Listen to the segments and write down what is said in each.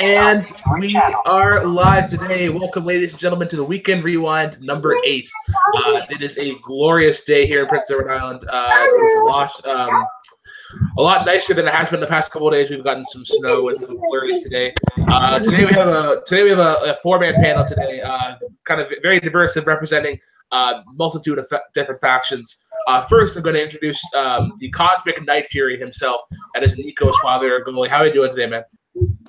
And we are live today. Welcome, ladies and gentlemen, to the Weekend Rewind number 8. It is a glorious day here in Prince Edward Island. It was a lot nicer than it has been the past couple of days. We've gotten some snow and some flurries today. Today we have a 4-man panel today, kind of very diverse and representing multitude of different factions. First, I'm going to introduce the Cosmic Night Fury himself. That is Nico Esquadra. How are you doing today, man?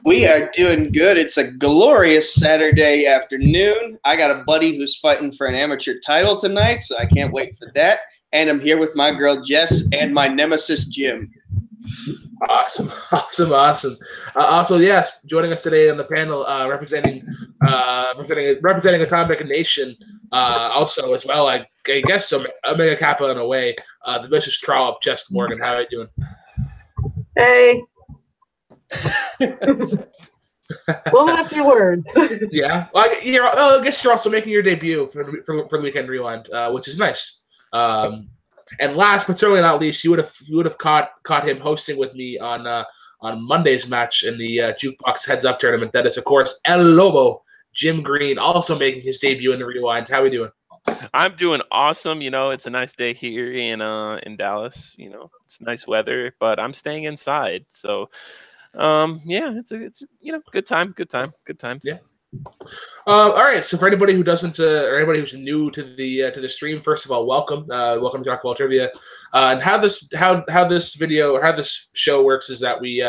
We are doing good. It's a glorious Saturday afternoon. I got a buddy who's fighting for an amateur title tonight, so I can't wait for that. And I'm here with my girl Jess and my nemesis Jim. Awesome. Also, yes, joining us today on the panel, representing a Comic Nation, also as well. I guess some Omega Kappa in a way. The Vicious Trollop, Jess Morgan. How are you doing? Hey. Woman up your words. Yeah. Well, I guess you're also making your debut for the Weekend Rewind, which is nice. And last but certainly not least, you would have caught him hosting with me on Monday's match in the Jukebox Heads Up tournament. That is, of course, El Lobo, Jim Green, also making his debut in the Rewind. How are we doing? I'm doing awesome. It's a nice day here in Dallas. It's nice weather, but I'm staying inside. So, it's good times. Yeah. All right. So for anybody who doesn't, or anybody who's new to the stream, first of all, welcome to Talk About Trivia. And how this video or how this show works is that we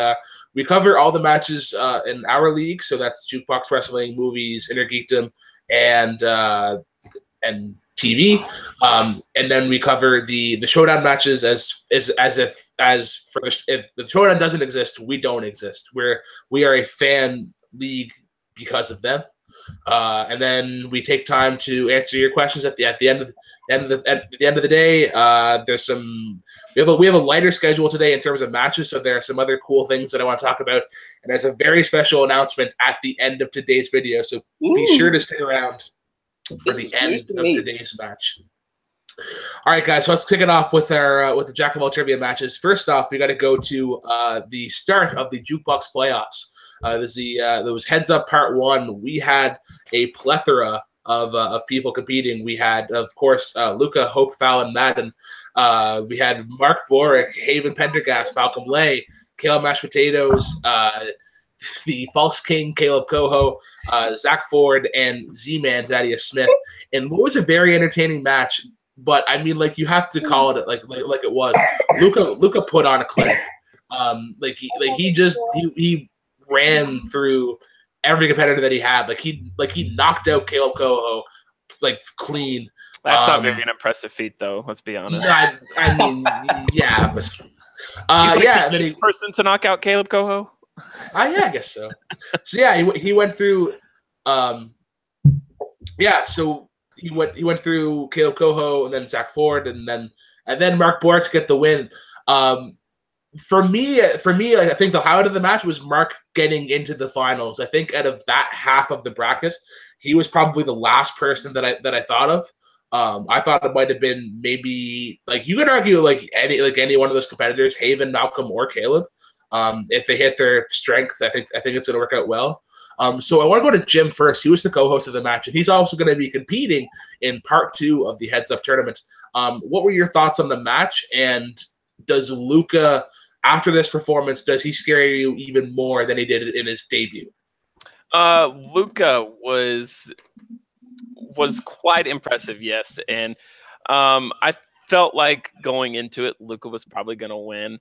cover all the matches in our league. So that's Jukebox Wrestling, movies, Inner Geekdom, and TV. And then we cover the showdown matches as if the showdown doesn't exist, we don't exist. We are a fan league because of them, and then we take time to answer your questions at the end of the day. We have a lighter schedule today in terms of matches, so there are some other cool things that I want to talk about, and there's a very special announcement at the end of today's video. So be sure to stick around for the end of today's match. All right, guys. So let's kick it off with the Jack of All Trivia matches. First off, we got to go to the start of the Jukebox playoffs. There was Heads Up Part 1. We had a plethora of people competing. We had, of course, Luca, Hope, Fallon, Madden. We had Mark Borick, Haven Pendergast, Malcolm Lay, Caleb Mashed Potatoes, the False King, Caleb Coho, Zach Ford, and Z-Man, Zadius Smith. And what was a very entertaining match, but I mean, like, you have to call it like it was. Luca put on a clinic. He ran through every competitor that he had. He knocked out Caleb Coho clean. That's not very an impressive feat, though. Let's be honest. I mean, yeah, but He's and then person to knock out Caleb Coho. Yeah, I guess so. So yeah, he went through. So he went through Caleb Coho and then Zach Ford and then Mark Borick to get the win. For me, I think the highlight of the match was Mark getting into the finals. I think out of that half of the bracket, he was probably the last person that I thought of. I thought it might have been maybe you could argue any one of those competitors, Haven, Malcolm, or Caleb. If they hit their strength, I think it's going to work out well. So I want to go to Jim first. He was the co-host of the match, and he's also going to be competing in Part 2 of the Heads Up tournament. What were your thoughts on the match? And does Luca, after this performance, does he scare you even more than he did in his debut? Luca was quite impressive, yes, and I felt like going into it, Luca was probably going to win.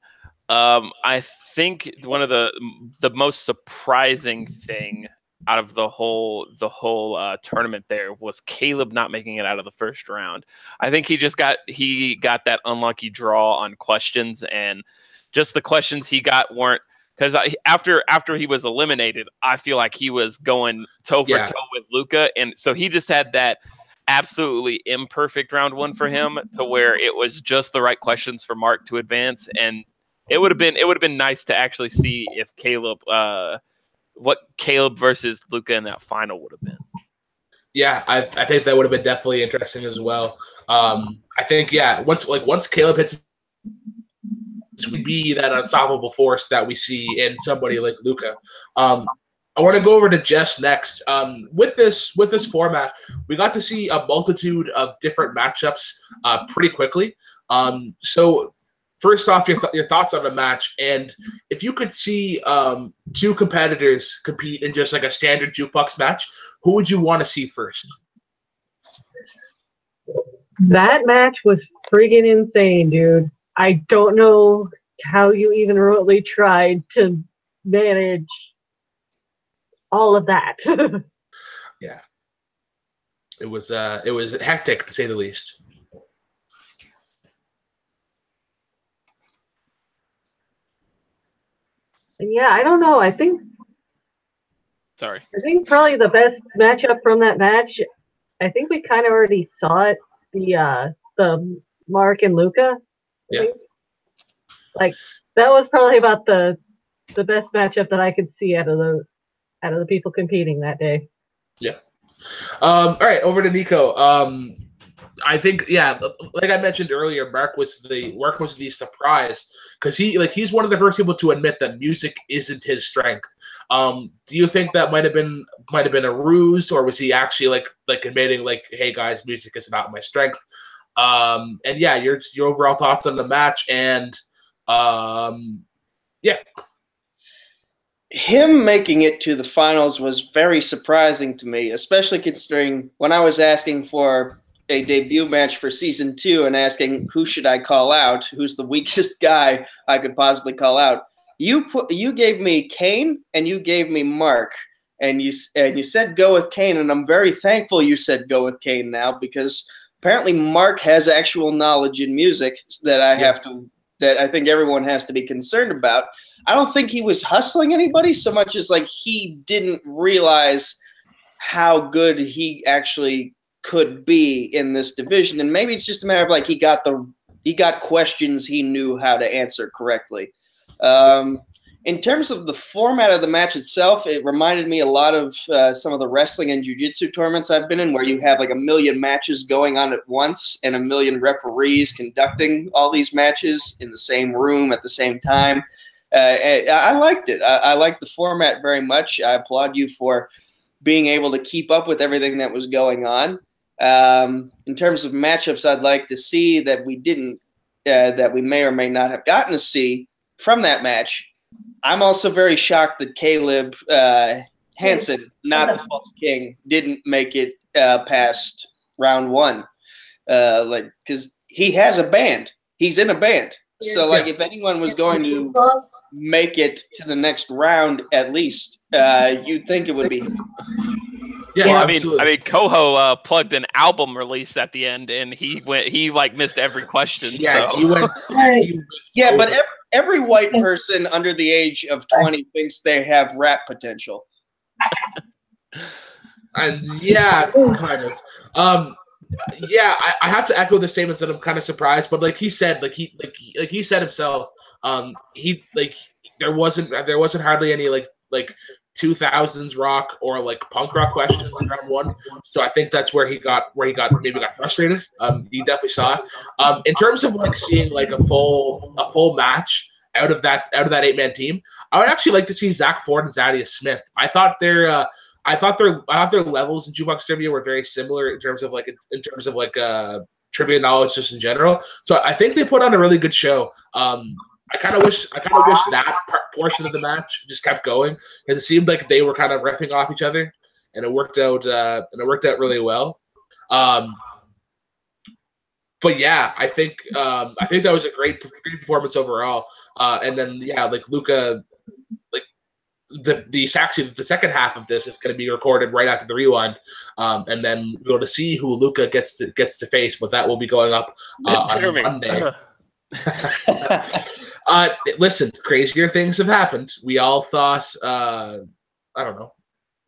I think one of the most surprising thing out of the whole tournament there was Caleb not making it out of the first round. I think he got that unlucky draw on questions, and just the questions he got weren't, because after he was eliminated, I feel like he was going toe for toe with Luca, and so he just had that absolutely imperfect round one for him, to where it was just the right questions for Mark to advance. And it would have been nice to actually see if what Caleb versus Luca in that final would have been. Yeah, I think that would have been definitely interesting as well. I think once Caleb hits would be that unstoppable force that we see in somebody like Luka. I want to go over to Jess next. With this format, we got to see a multitude of different matchups pretty quickly. So first off, your thoughts on the match, and if you could see two competitors compete in just like a standard jukebox match, who would you want to see first? That match was friggin' insane, dude. I don't know how you even remotely tried to manage all of that. Yeah, it was hectic to say the least. And yeah, I don't know. I think probably the best matchup from that match. I think we kind of already saw it. The Mark and Luka. Yeah. Like that was probably about the best matchup that I could see out of the people competing that day. Yeah. All right, over to Nico. I think, yeah, like I mentioned earlier, Mark was the surprise because he's one of the first people to admit that music isn't his strength. Do you think that might have been a ruse, or was he actually like admitting like, hey guys, music is not my strength? And yeah, your overall thoughts on the match, and yeah. Him making it to the finals was very surprising to me, especially considering when I was asking for a debut match for season 2 and asking who should I call out, who's the weakest guy I could possibly call out. You gave me Kane and you gave me Mark, and you said go with Kane, and I'm very thankful you said go with Kane now, because apparently Mark has actual knowledge in music that I think everyone has to be concerned about. I don't think he was hustling anybody so much as like he didn't realize how good he actually could be in this division, and maybe it's just a matter of like he got questions he knew how to answer correctly. In terms of the format of the match itself, it reminded me a lot of some of the wrestling and jiu-jitsu tournaments I've been in, where you have like a million matches going on at once and a million referees conducting all these matches in the same room at the same time. I liked it. I liked the format very much. I applaud you for being able to keep up with everything that was going on. In terms of matchups I'd like to see that we didn't, that we may or may not have gotten to see from that match, I'm also very shocked that Caleb Hansen, not the False King, didn't make it past round 1. Because he has a band. He's in a band. So, if anyone was going to make it to the next round, at least, you'd think it would be him. Yeah, well, absolutely. I mean, Koho plugged an album release at the end, and he missed every question. Yeah, so. he went. Yeah, but every white person under the age of 20 thinks they have rap potential. And yeah, kind of. Yeah, I have to echo the statements that I'm kind of surprised, but like he said, he said himself, there wasn't hardly any like 2000s rock or like punk rock questions in round 1. So I think that's where he got frustrated. You definitely saw it. In terms of like seeing like a full match out of that 8-man team, I would actually like to see Zach Ford and Zadius Smith. I thought their levels in Jukebox Trivia were very similar in terms of trivia knowledge just in general. So I think they put on a really good show. I kind of wish that portion of the match just kept going, because it seemed like they were kind of riffing off each other, and it worked out really well. But yeah, I think that was a great performance overall. And then like Luka, like the second half of this is going to be recorded right after the rewind, and then we'll to see who Luka gets to face. But that will be going up on Monday. Listen, crazier things have happened. We all thought, I don't know,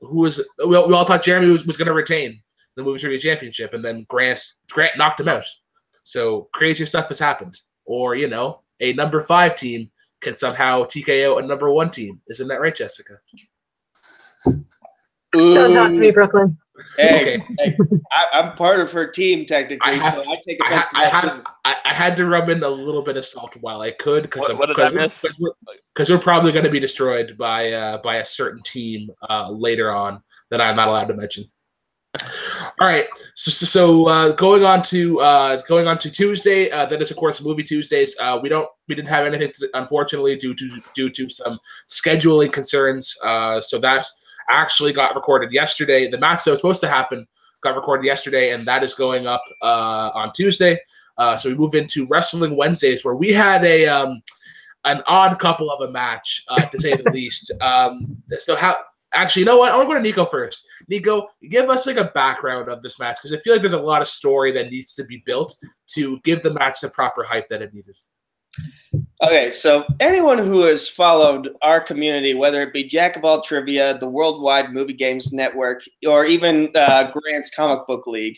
we all thought Jeremy was going to retain the Movie Trivia Championship, and then Grant knocked him out. So crazier stuff has happened. Or, a number 5 team can somehow TKO a number 1 team. Isn't that right, Jessica? Don't talk to me, Brooklyn. Hey, Okay. hey, I'm part of her team technically, so I take offense to that too. I had to rub in a little bit of salt while I could because What did I miss? we're probably going to be destroyed by a certain team later on that I'm not allowed to mention. All right, so going on to Tuesday. That is of course Movie Tuesdays. We didn't have anything unfortunately due to some scheduling concerns. So that actually got recorded yesterday. The match that was supposed to happen got recorded yesterday, and that is going up on Tuesday. So we move into Wrestling Wednesdays, where we had an odd couple of a match, to say the least. Actually, you know what? I want to go to Nico first. Nico, give us like a background of this match, because I feel like there's a lot of story that needs to be built to give the match the proper hype that it needed. Okay, so anyone who has followed our community, whether it be Jack of All Trivia, the Worldwide Movie Games Network, or even Grant's Comic Book League,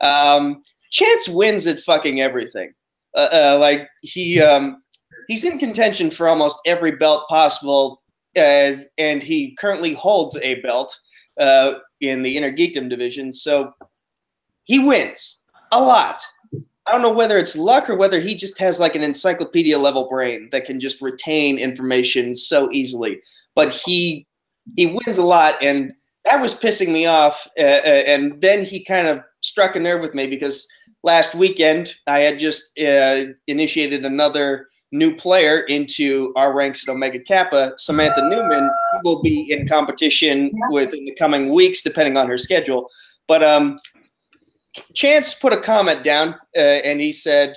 Chance wins at fucking everything. He's in contention for almost every belt possible. And he currently holds a belt in the Inner Geekdom division, so he wins a lot. I don't know whether it's luck or whether he just has like an encyclopedia-level brain that can just retain information so easily. But he wins a lot, and that was pissing me off. And then he kind of struck a nerve with me because last weekend I had just initiated another new player into our ranks at Omega Kappa, Samantha Newman, who will be in competition within the coming weeks, depending on her schedule. But Chance put a comment down, and he said,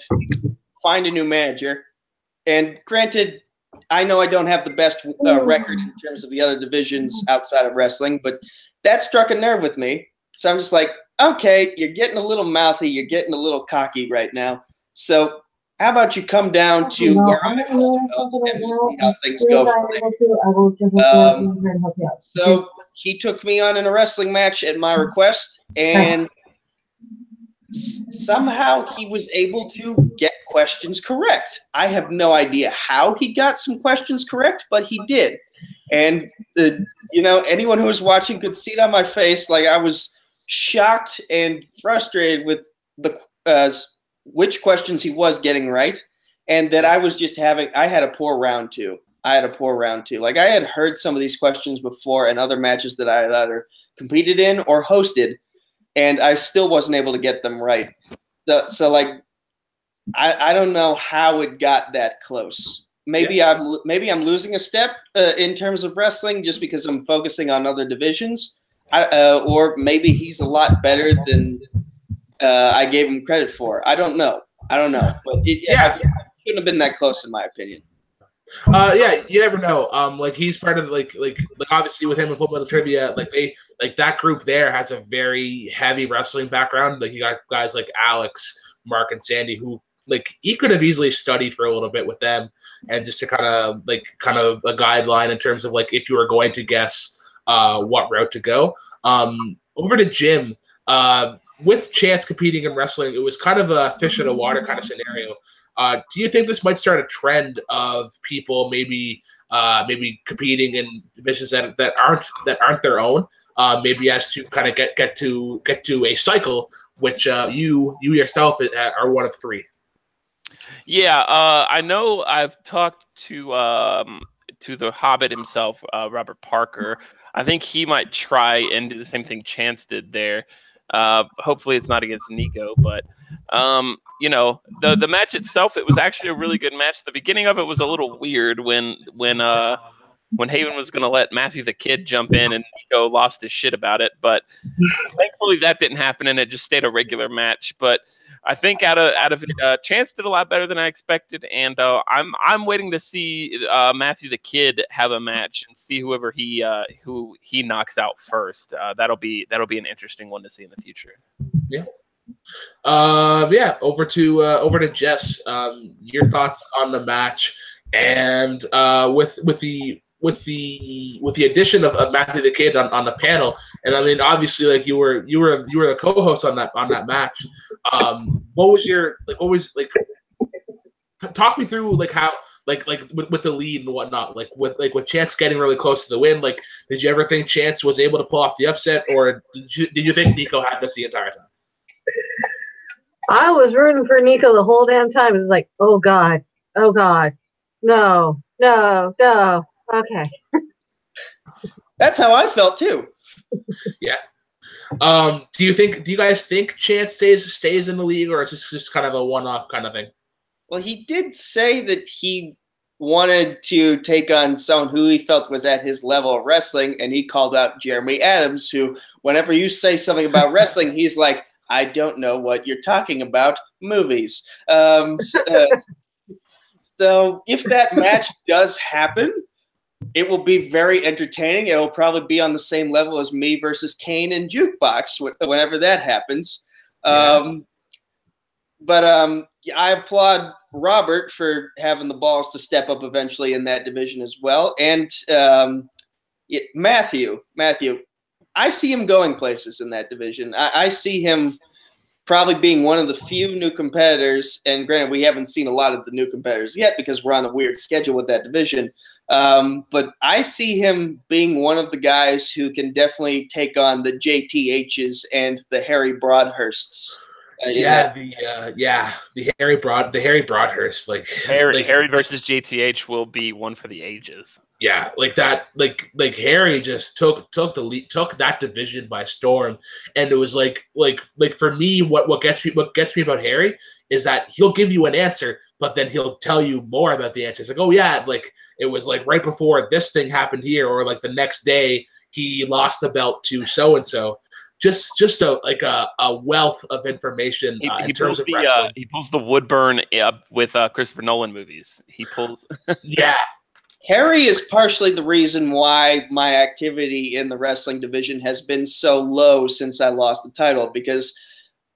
find a new manager. And granted, I know I don't have the best record in terms of the other divisions outside of wrestling, but that struck a nerve with me. So I'm just like, okay, you're getting a little mouthy, you're getting a little cocky right now. So how about you come down to where I hold the belts and we'll see how things go from there. So he took me on in a wrestling match at my request, and somehow he was able to get questions correct. I have no idea how he got some questions correct, but he did. And, anyone who was watching could see it on my face. Like, I was shocked and frustrated with which questions he was getting right, and that I had a poor round two. Like, I had heard some of these questions before in other matches that I had either competed in or hosted, and I still wasn't able to get them right. So I don't know how it got that close. Maybe I'm losing a step in terms of wrestling just because I'm focusing on other divisions, or maybe he's a lot better than I gave him credit for. I don't know. But it shouldn't have been that close, in my opinion. You never know. He's part of like obviously with him in Full Metal Trivia, that group there has a very heavy wrestling background. Like, you got guys like Alex, Mark, and Sandy who he could have easily studied for a little bit with them, and just to kind of a guideline in terms of if you were going to guess what route to go. Over to Jim. With Chance competing in wrestling, it was kind of a fish in a water kind of scenario. Do you think this might start a trend of people maybe competing in divisions that aren't their own? Maybe as to kind of get to a cycle, which you yourself are one of three. Yeah, I know. I've talked to the Hobbit himself, Robert Parker. I think he might try and do the same thing Chance did there. Hopefully it's not against Nico, but the match itself, it was actually a really good match. The beginning of it was a little weird when Haven was going to let Matthew the Kid jump in, and Nico lost his shit about it. But thankfully that didn't happen, and it just stayed a regular match. But I think out of it, Chance did a lot better than I expected, and I'm waiting to see Matthew the Kid have a match and see who he knocks out first. That'll be an interesting one to see in the future. Yeah. Over to Jess. Your thoughts on the match, and with the addition of Matthew the Kid on the panel, and I mean obviously you were the co-host on that match. What was talk me through how with the lead and whatnot, with Chance getting really close to the win. Like, did you ever think Chance was able to pull off the upset, or did you think Nico had this the entire time? I was rooting for Nico the whole damn time. It was like, oh God, no, okay. That's how I felt too. Yeah. Do you guys think Chance stays in the league, or is this just kind of a one-off kind of thing? Well, he did say that he wanted to take on someone who he felt was at his level of wrestling, and he called out Jeremy Adams, who, whenever you say something about wrestling, he's like, I don't know what you're talking about, movies. So if that match does happen, it will be very entertaining. It will probably be on the same level as me versus Kane and Jukebox whenever that happens. Yeah. I applaud Robert for having the balls to step up eventually in that division as well. And Matthew, I see him going places in that division. I see him probably being one of the few new competitors. And granted, we haven't seen a lot of the new competitors yet because we're on a weird schedule with that division. But I see him being one of the guys who can definitely take on the JTHs and the Harry Broadhursts. The Harry Broadhurst, Harry versus JTH will be one for the ages. Yeah, like that, like Harry just took that division by storm, and it was like for me, what gets me about Harry is that he'll give you an answer, but then he'll tell you more about the answer. It's like, oh yeah, like it was like right before this thing happened here, or like the next day he lost the belt to so and so. Just a wealth of information in terms of wrestling. He pulls the Woodburn with Christopher Nolan movies. He pulls. Yeah. Harry is partially the reason why my activity in the wrestling division has been so low since I lost the title, because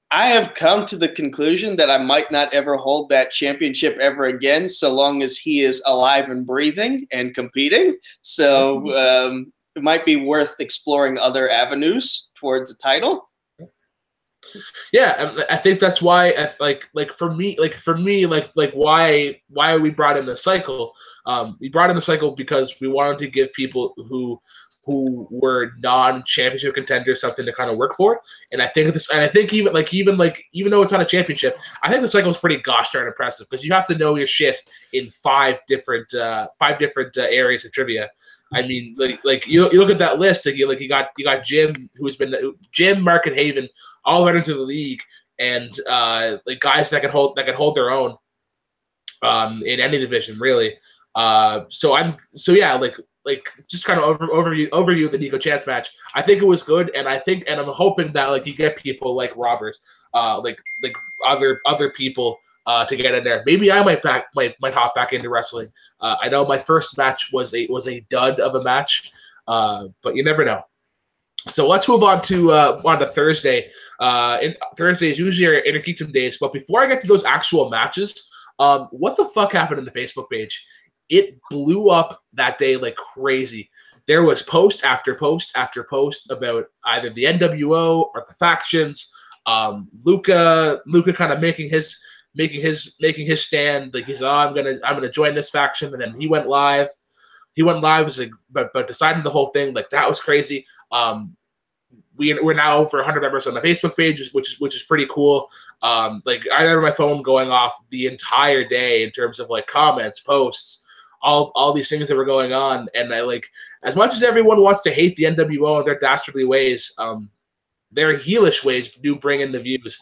I have come to the conclusion that I might not ever hold that championship ever again, so long as he is alive and breathing and competing. So it might be worth exploring other avenues towards a title. Yeah, I think that's why, for me, why we brought in the cycle. We brought in the cycle because we wanted to give people who were non-championship contenders something to kind of work for. And I think even though it's not a championship, I think the cycle is pretty gosh darn impressive, because you have to know your shit in five different areas of trivia. I mean, you look at that list. You got Jim, who's been Jim, Mark, and Haven all right into the league, and guys that can hold their own in any division, really. Just kind of overview of the Nico Chance match. I think it was good, and I'm hoping that you get people like Robert, other people to get in there. Maybe I might hop back into wrestling. I know my first match was a dud of a match, but you never know. So let's move on to Thursday. Thursday is usually our Inner Geekdom days, but before I get to those actual matches, what the fuck happened in the Facebook page? It blew up that day like crazy. There was post after post after post about either the NWO or the factions. Luca kind of making his stand, like he's I'm gonna join this faction, and then he went live. Was like, but deciding the whole thing, like that was crazy. We're now over 100 members on the Facebook page, which is pretty cool. I remember my phone going off the entire day in terms of comments, posts, all these things that were going on. And as much as everyone wants to hate the NWO and their dastardly ways, their heelish ways do bring in the views.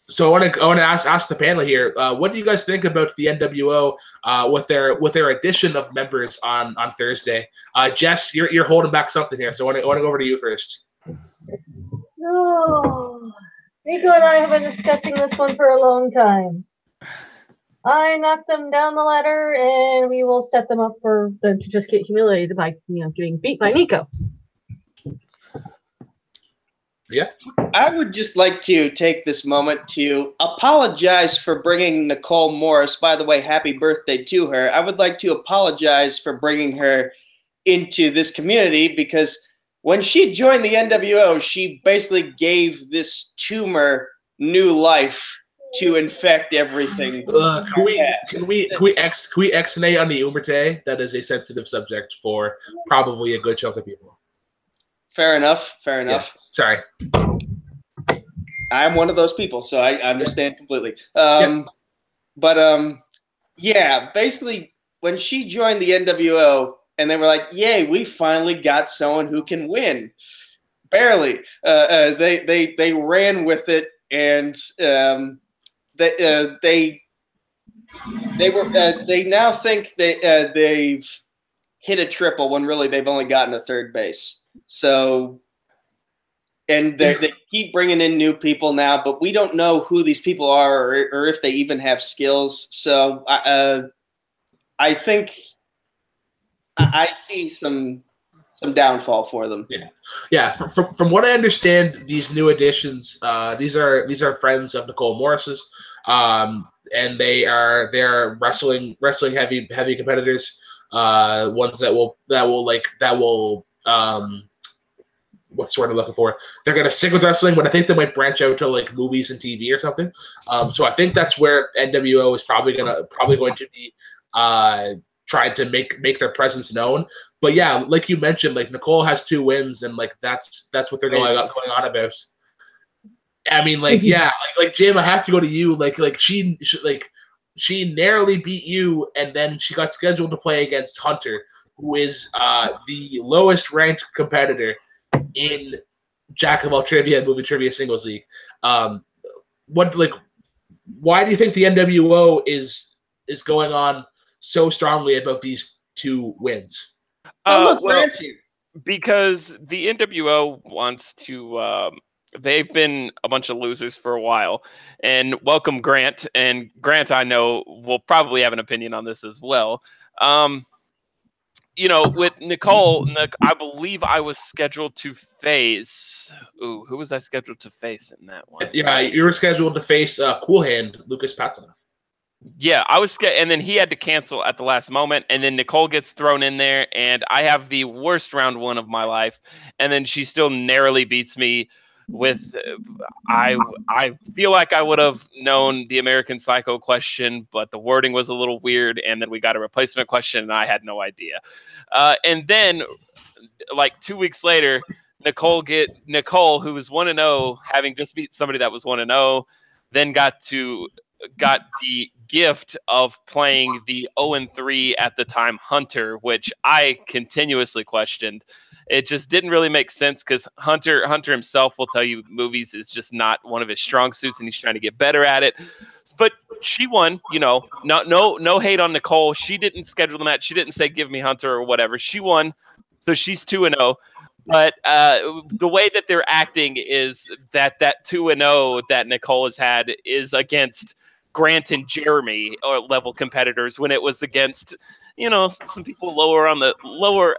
So I want to ask the panel here, what do you guys think about the NWO with their addition of members on Thursday? Jess, you're holding back something here, so I want to go over to you first. No, Nico and I have been discussing this one for a long time. I knocked them down the ladder, and we will set them up for them to just get humiliated by getting beat by Nico. Yeah. I would just like to take this moment to apologize for bringing Nicole Morris. By the way, happy birthday to her. I would like to apologize for bringing her into this community, because when she joined the NWO, she basically gave this tumor new life to infect everything. Can we X-nay on the Umarte? That is a sensitive subject for probably a good chunk of people. Fair enough. Yeah. Sorry. I'm one of those people, so I understand completely. Yeah, basically, when she joined the NWO, and they were like, "Yay, we finally got someone who can win." Barely. They ran with it, and they now think they've hit a triple when really they've only gotten a third base. So. And they keep bringing in new people now, but we don't know who these people are or if they even have skills. So I think I see some downfall for them. Yeah. From what I understand, these new additions, these are friends of Nicole Morris's, and they're wrestling heavy competitors, ones that will what's the word I'm looking for? They're going to stick with wrestling, but I think they might branch out to like movies and TV or something. So I think that's where NWO is probably going to be trying to make their presence known. But yeah, like you mentioned, like Nicole has 2 wins, and like that's what they're going on about. I mean, like like Jim, I have to go to you. Like she narrowly beat you, and then she got scheduled to play against Hunter, who is the lowest ranked competitor in Jack of All Trivia and Movie Trivia Singles League. Why do you think the NWO is going on so strongly about these 2 wins? Grant's here. Because the NWO wants to. They've been a bunch of losers for a while, and welcome Grant. And Grant, I know, will probably have an opinion on this as well. With Nicole, I believe I was scheduled to face. Who was I scheduled to face in that one? Yeah, you were scheduled to face Cool Hand, Lucas Patsanoff. Yeah, I was and then he had to cancel at the last moment, and then Nicole gets thrown in there, and I have the worst round 1 of my life, and then she still narrowly beats me with I feel like I would have known the American Psycho question, but the wording was a little weird, and then we got a replacement question, and I had no idea. And then, like 2 weeks later, Nicole, who was 1-0, having just beat somebody that was 1-0, then got the gift of playing the 0-3 at the time Hunter, which I continuously questioned. It just didn't really make sense because Hunter himself will tell you movies is just not one of his strong suits, and he's trying to get better at it. But she won, no hate on Nicole. She didn't schedule the match. She didn't say give me Hunter or whatever. She won, so she's 2-0. But the way that they're acting is that 2-0 that Nicole has had is against Grant and Jeremy or level competitors, when it was against some people lower on the lower.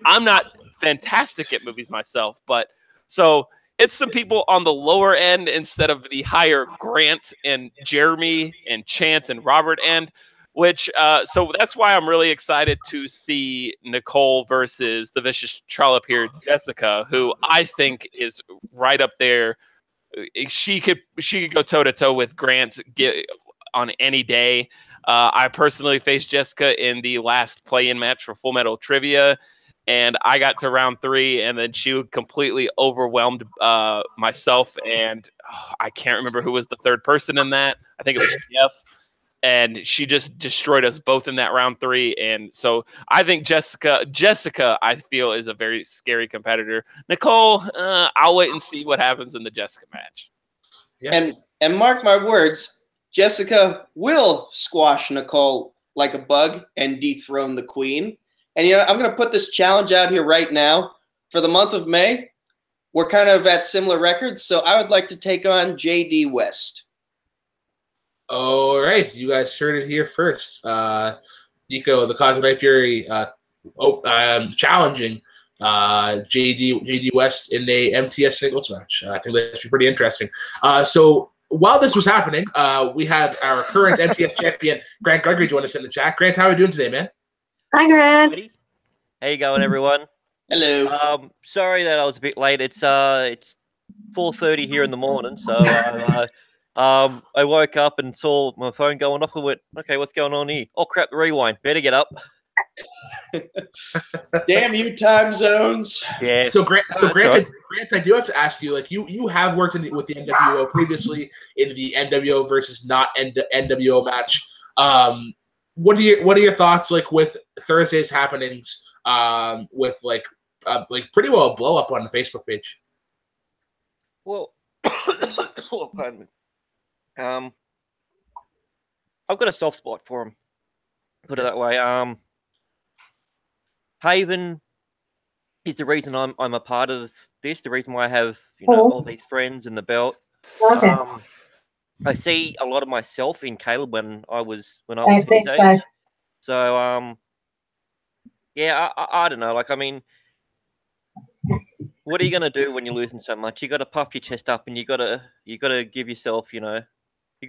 I'm not fantastic at movies myself, but so it's some people on the lower end instead of the higher Grant and Jeremy and Chance and Robert end, which so that's why I'm really excited to see Nicole versus the vicious trollop here, Jessica, who I think is right up there. She could go toe to toe with Grant on any day. I personally faced Jessica in the last play-in match for Full Metal Trivia, and I got to round 3, and then she completely overwhelmed myself, and I can't remember who was the third person in that. I think it was Jeff, and she just destroyed us both in that round 3. And so I think Jessica, I feel, is a very scary competitor. Nicole, I'll wait and see what happens in the Jessica match. Yeah. And mark my words, Jessica will squash Nicole like a bug and dethrone the queen. And I'm going to put this challenge out here right now. For the month of May, we're kind of at similar records, so I would like to take on JD West. All right, you guys heard it here first. Nico, the Cosmic Knife Fury, challenging JD West in a MTS singles match. I think that should be pretty interesting. So while this was happening, we had our current MTS champion, Grant Gregory, join us in the chat. Grant, how are you doing today, man? Hi, Grant. How you going, everyone? Hello. Sorry that I was a bit late. It's 4:30 here in the morning, so I woke up and saw my phone going off and went, okay, what's going on here? Oh, crap, rewind. Better get up. Damn you, time zones. Yeah. Grant, right. I do have to ask you, like you have worked with the NWO previously in the NWO versus not NWO match. What are your thoughts like with Thursday's happenings? With like pretty well a blow up on the Facebook page. Well, oh, pardon me. I've got a soft spot for him. Put it that way. Haven is the reason I'm a part of this. The reason why I have all these friends and the belt. Okay. I see a lot of myself in Caleb when I was his age. So yeah, I don't know. Like, I mean, what are you gonna do when you're losing so much? You got to puff your chest up, and you got to give yourself, you got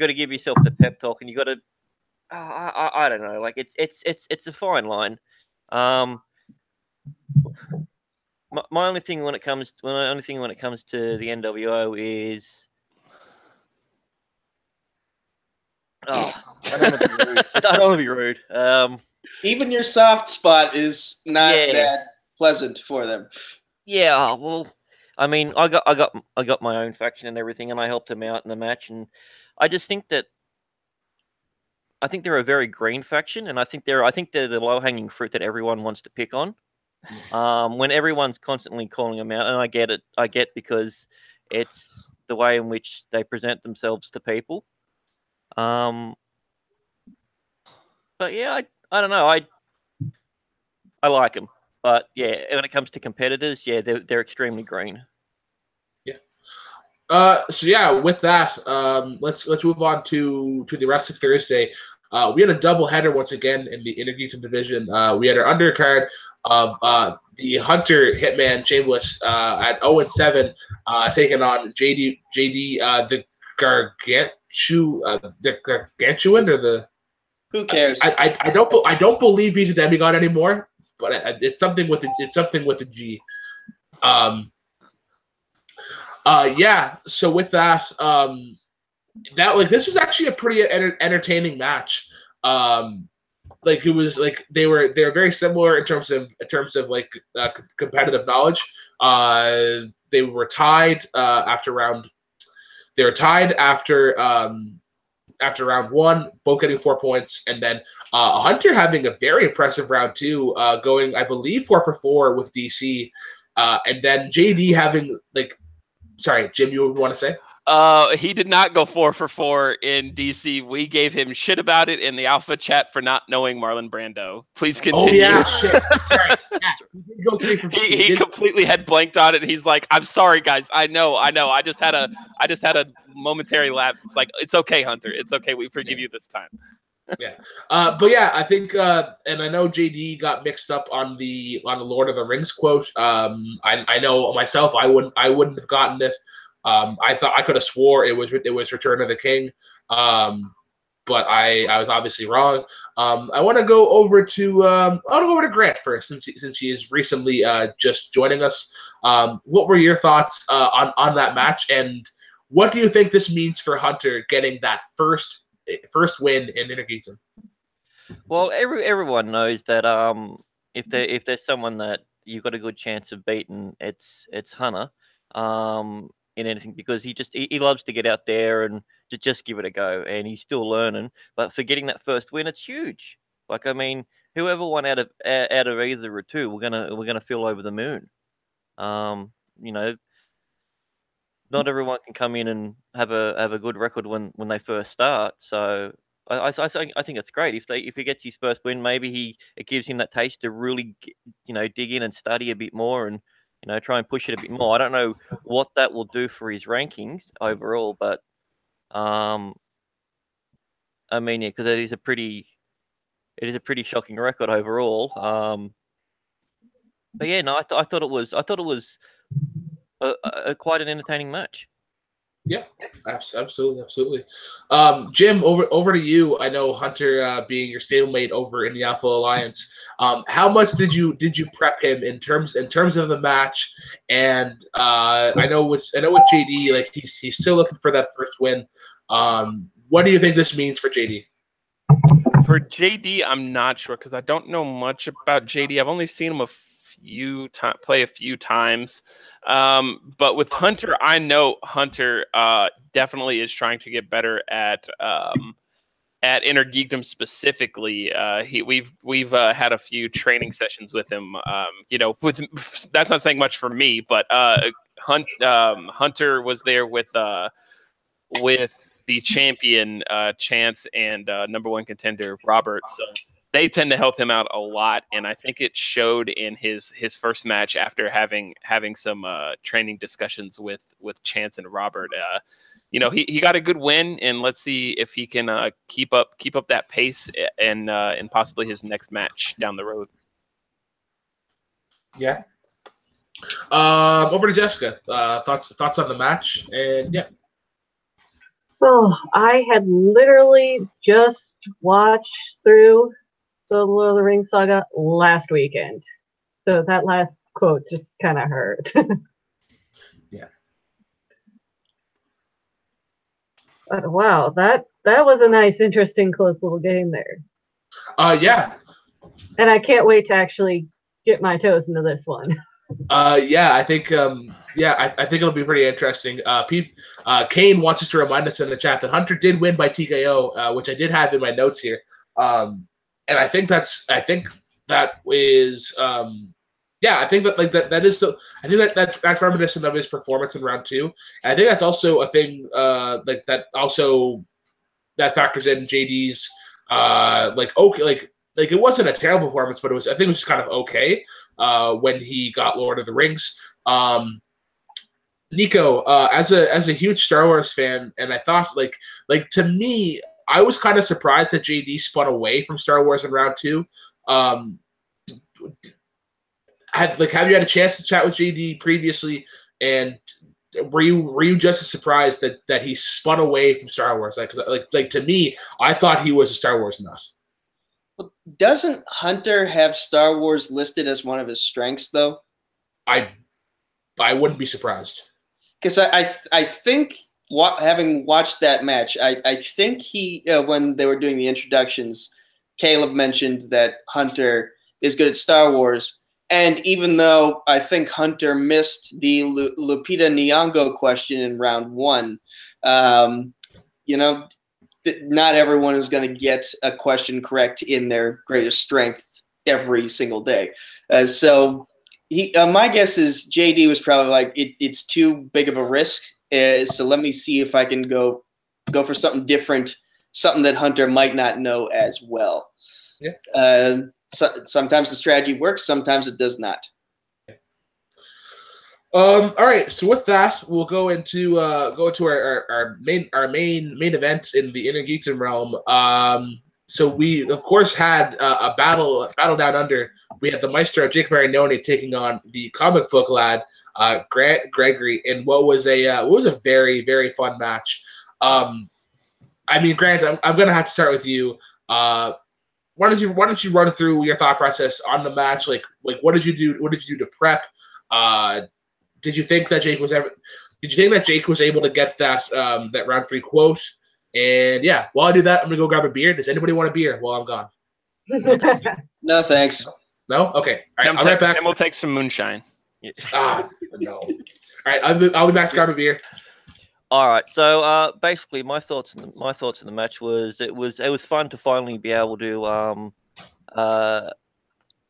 to give yourself the pep talk, and you got to. I don't know. Like, it's a fine line. My only thing when it comes to the NWO is, I don't want to be rude. Even your soft spot is not that pleasant for them. Yeah, well, I mean, I got my own faction and everything, and I helped him out in the match, and I just think that they're a very green faction, and I think they're the low hanging fruit that everyone wants to pick on. When everyone's constantly calling them out, and I get because it's the way in which they present themselves to people. But yeah, I don't know. I like them. But yeah, when it comes to competitors, yeah, they're extremely green. Yeah. So yeah, with that, let's move on to the rest of Thursday. We had a double header once again in the Intergeekdom division. We had our undercard of the Hunter Hitman Shameless at 0-7, taking on JD the Gargantuan or the. Who cares? I don't believe he's a demigod anymore. But it's something with the G. Yeah. So with that, this was actually a pretty entertaining match. Like it was like they were very similar in terms of like competitive knowledge. They were tied after round. They were tied after round one, both getting 4 points, and then Hunter having a very impressive round two, going, I believe, 4 for 4 with DC, and then JD having sorry, Jim, you want to say? He did not go 4 for 4 in DC. We gave him shit about it in the alpha chat for not knowing Marlon Brando. Please continue. Oh yeah, shit. Sorry. Yeah. He completely had blanked on it. He's like, "I'm sorry, guys. I know. I just had a momentary lapse. It's like, it's okay, Hunter. It's okay. We forgive you this time." Yeah. But yeah, I think, and I know JD got mixed up on the Lord of the Rings quote. I know myself, I wouldn't have gotten it. I thought I could have swore it was Return of the King, but I was obviously wrong. I want to go over to Grant first, since he is recently just joining us. What were your thoughts on that match, and what do you think this means for Hunter getting that first win in Intergeekdom? Well, everyone knows that if there's someone that you've got a good chance of beating, it's Hunter. In anything, because he loves to get out there and to just give it a go, and he's still learning. But for getting that first win, it's huge. Like, I mean, whoever won out of either or two, we're gonna feel over the moon. Not everyone can come in and have a good record when they first start. So I think it's great if he gets his first win. Maybe it gives him that taste to really dig in and study a bit more and try and push it a bit more. I don't know what that will do for his rankings overall, but I mean, yeah, because it is a pretty shocking record overall. But yeah, no, I thought it was quite an entertaining match. Yeah, absolutely. Jim, over to you. I know Hunter being your stablemate over in the Alpha Alliance. How much did you prep him in terms of the match? And I know with JD, like he's still looking for that first win. What do you think this means for JD? For JD, I'm not sure because I don't know much about JD. I've only seen him play a few times. But with Hunter, I know Hunter definitely is trying to get better at Inner Geekdom specifically. We've had a few training sessions with him. That's not saying much for me, but Hunter was there with the champion Chance and number one contender Robert. So they tend to help him out a lot, and I think it showed in his first match after having some training discussions with Chance and Robert. He got a good win, and let's see if he can keep up that pace and possibly his next match down the road. Yeah. Over to Jessica. Thoughts on the match, and yeah. Oh, I had literally just watched through the Lord of the Rings saga last weekend. So that last quote just kind of hurt. Yeah. But wow, that was a nice, interesting, close little game there. Yeah. And I can't wait to actually get my toes into this one. Yeah, I think I think it'll be pretty interesting. Kane wants us to remind us in the chat that Hunter did win by TKO, which I did have in my notes here. And I think that is I think that is so. I think that's reminiscent of his performance in round 2. And I think that's also a thing that factors in JD's it wasn't a terrible performance, but I think it was just kind of okay when he got Lord of the Rings. Nico, as a huge Star Wars fan, and I thought to me, I was kind of surprised that JD spun away from Star Wars in round 2. Have you had a chance to chat with JD previously, and were you just as surprised that he spun away from Star Wars? To me, I thought he was a Star Wars nut. Doesn't Hunter have Star Wars listed as one of his strengths, though? I wouldn't be surprised. Because I think having watched that match, I think he when they were doing the introductions, Caleb mentioned that Hunter is good at Star Wars. And even though I think Hunter missed the Lupita Nyong'o question in round 1, not everyone is going to get a question correct in their greatest strength every single day. So my guess is JD was probably like, it's too big of a risk. So let me see if I can go for something different, something that Hunter might not know as well. Yeah. Sometimes the strategy works, sometimes it does not. All right, so with that, we'll go into our main event in the Inner Geekdom realm. So we of course had a battle down under. We had the Maestro Jake Marinoni taking on the comic book lad Grant Gregory in what was a very, very fun match. Grant, I'm gonna have to start with you. Why don't you run through your thought process on the match? Like what did you do? What did you do to prep? Did you think that Jake was able to get that round 3 quote? And yeah, while I do that, I'm gonna go grab a beer. Does anybody want a beer while I'm gone? No, thanks. No? Okay. All right, I'll be right back. Tim will take some moonshine. No. All right, I'll be back to grab a beer. All right. So basically, my thoughts on the match was it was fun to finally be able to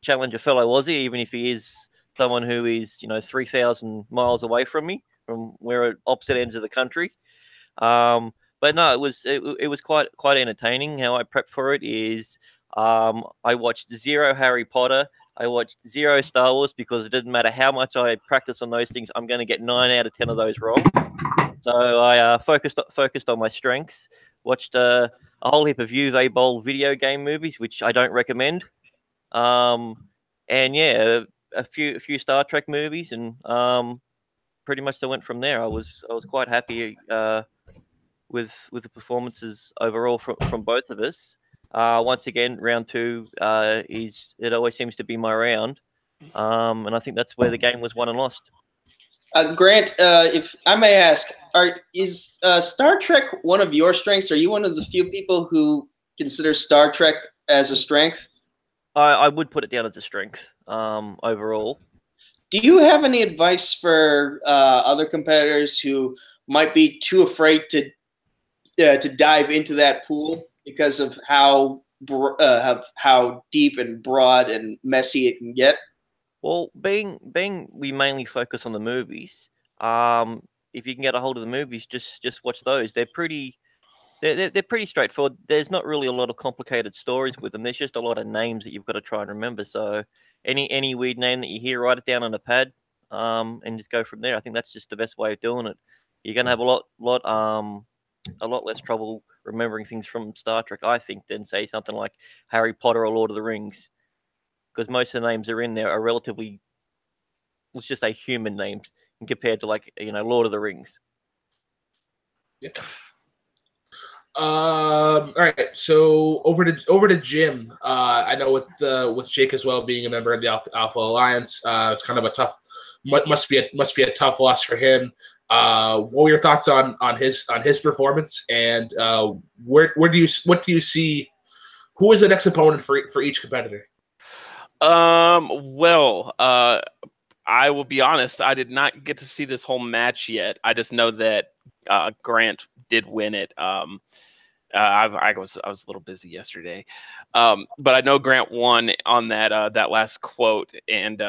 challenge a fellow Aussie, even if he is someone who is 3,000 miles away from me, from we're at opposite ends of the country. But no, it was quite entertaining. How I prepped for it is I watched 0 Harry Potter. I watched 0 Star Wars because it didn't matter how much I practice on those things, I'm going to get 9 out of 10 of those wrong. So I focused on my strengths. Watched a whole heap of Uwe Boll video game movies, which I don't recommend. And yeah, a few Star Trek movies, and pretty much I went from there. I was quite happy with the performances overall from both of us. Once again, round 2 it always seems to be my round, and I think that's where the game was won and lost. Grant, if I may ask, is Star Trek one of your strengths? Are you one of the few people who consider Star Trek as a strength? I would put it down as a strength overall. Do you have any advice for other competitors who might be too afraid to dive into that pool because of how deep and broad and messy it can get? Well, being we mainly focus on the movies. If you can get a hold of the movies, just watch those. They're pretty straightforward. There's not really a lot of complicated stories with them. There's just a lot of names that you've got to try and remember. So any weird name that you hear, write it down on a pad, and just go from there. I think that's just the best way of doing it. You're gonna have a lot less trouble remembering things from Star Trek, I think, than say something like Harry Potter or Lord of the Rings, because most of the names that are in there are relatively, let's just say, human names compared to Lord of the Rings. Yeah. All right, so over to Jim. I know with Jake as well being a member of the Alpha Alliance, it's kind of a tough, must be a tough loss for him. What were your thoughts on his performance, and what do you see? Who is the next opponent for each competitor? Well, I will be honest. I did not get to see this whole match yet. I just know that Grant did win it. I was a little busy yesterday, but I know Grant won on that last quote, and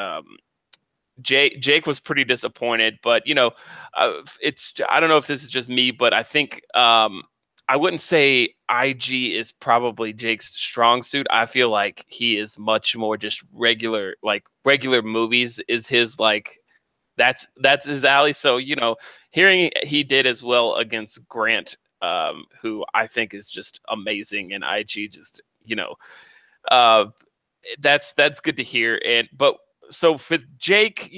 Jake was pretty disappointed. But it's, I don't know if this is just me, but I think I wouldn't say IG is probably Jake's strong suit. I feel like he is much more just regular movies is his, that's his alley. So hearing he did as well against Grant, who I think is just amazing, and IG just that's good to hear. But so for Jake,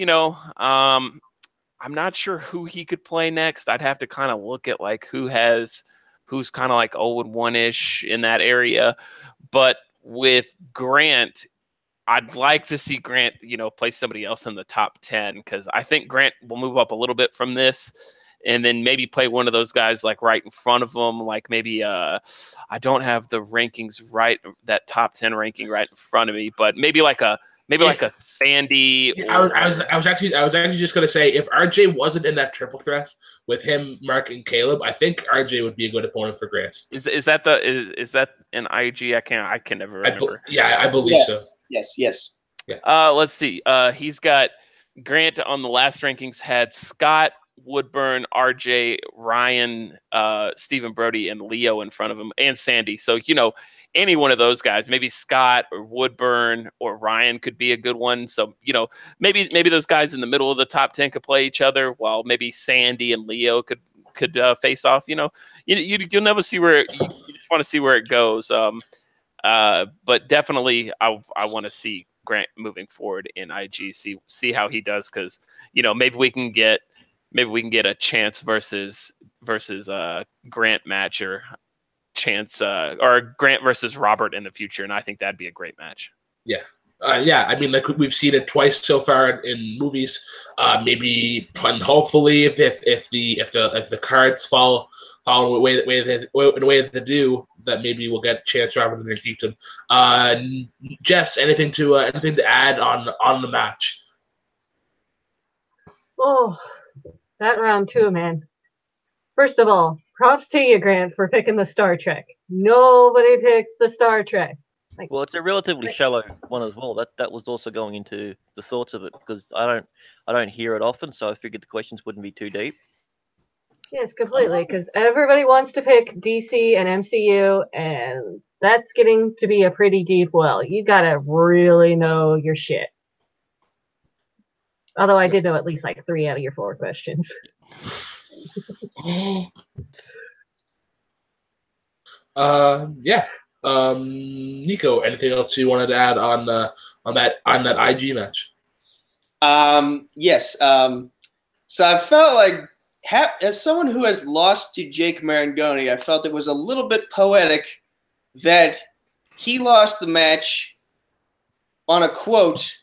I'm not sure who he could play next. I'd have to kind of look at who's kind of like 0-1-ish in that area. But with Grant, I'd like to see Grant, play somebody else in the top 10, because I think Grant will move up a little bit from this, and then maybe play one of those guys right in front of him. Like maybe I don't have the rankings right, that top 10 ranking right in front of me, but maybe like a Sandy. I was actually just gonna say, if RJ wasn't in that triple threat with him, Mark, and Caleb, I think RJ would be a good opponent for Grant. Is that an IG? I can never remember. I believe so. Yes. Yeah. Let's see. He's got Grant on the last rankings had Scott, Woodburn, RJ, Ryan, Stephen Brody, and Leo in front of him, and Sandy. So any one of those guys, maybe Scott or Woodburn or Ryan could be a good one. So, maybe those guys in the middle of the top 10 could play each other, while maybe Sandy and Leo could face off. You'll never see where you just want to see where it goes. But definitely I want to see Grant moving forward in IG, see how he does. 'Cause, maybe we can get a Chance versus Grant match, or Chance or Grant versus Robert in the future, and I think that'd be a great match. Yeah. I mean, we've seen it twice so far in movies. Maybe, and hopefully, if the cards fall in the way that they do, that maybe we'll get Chance Robert and Geekdom. Jess, anything to add on the match? Oh, that round two, man. First of all, props to you, Grant, for picking the Star Trek. Nobody picks the Star Trek. Well, it's a relatively shallow one as well. That was also going into the thoughts of it, because I don't hear it often, so I figured the questions wouldn't be too deep. Yes, completely, because everybody wants to pick DC and MCU, and that's getting to be a pretty deep well. You gotta really know your shit. Although I did know at least 3 out of your 4 questions. Yeah. Nico, anything else you wanted to add on that IG match? Yes. So I felt like, as someone who has lost to Jake Marangoni, I felt it was a little bit poetic that he lost the match on a quote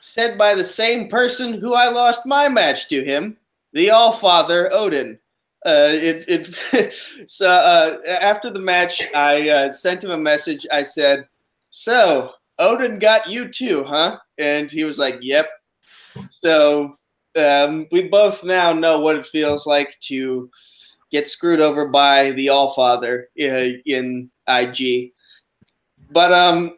said by the same person who I lost my match to him. the Allfather Odin. So after the match, I sent him a message. I said, "So Odin got you too, huh?" And he was like, "Yep." So we both now know what it feels like to get screwed over by the Allfather in IG. But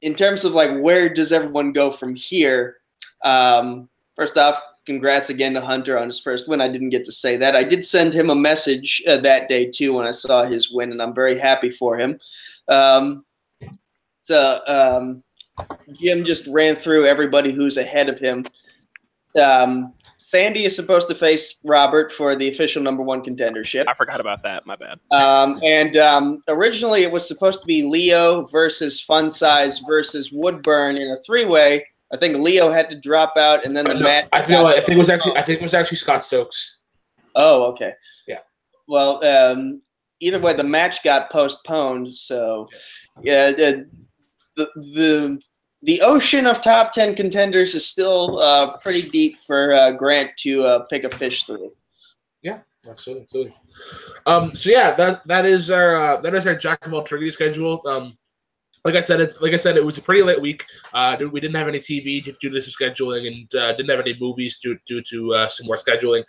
in terms of like where does everyone go from here? First off, congrats again to Hunter on his first win. I didn't get to say that. I did send him a message that day too when I saw his win, and I'm very happy for him. Jim just ran through everybody who's ahead of him. Sandy is supposed to face Robert for the official #1 contendership. I forgot about that. My bad. Originally it was supposed to be Leo versus Fun Size versus Woodburn in a 3-way. I think Leo had to drop out, and then the match. I think it was actually Scott Stokes. Oh, okay. Yeah. Well, either way, the match got postponed. So, yeah, the ocean of top 10 contenders is still pretty deep for Grant to pick a fish through. Yeah, absolutely. So yeah, that is our Jack of all trivia schedule. Like I said, it was a pretty late week. We didn't have any TV due to this scheduling, and didn't have any movies due to some more scheduling.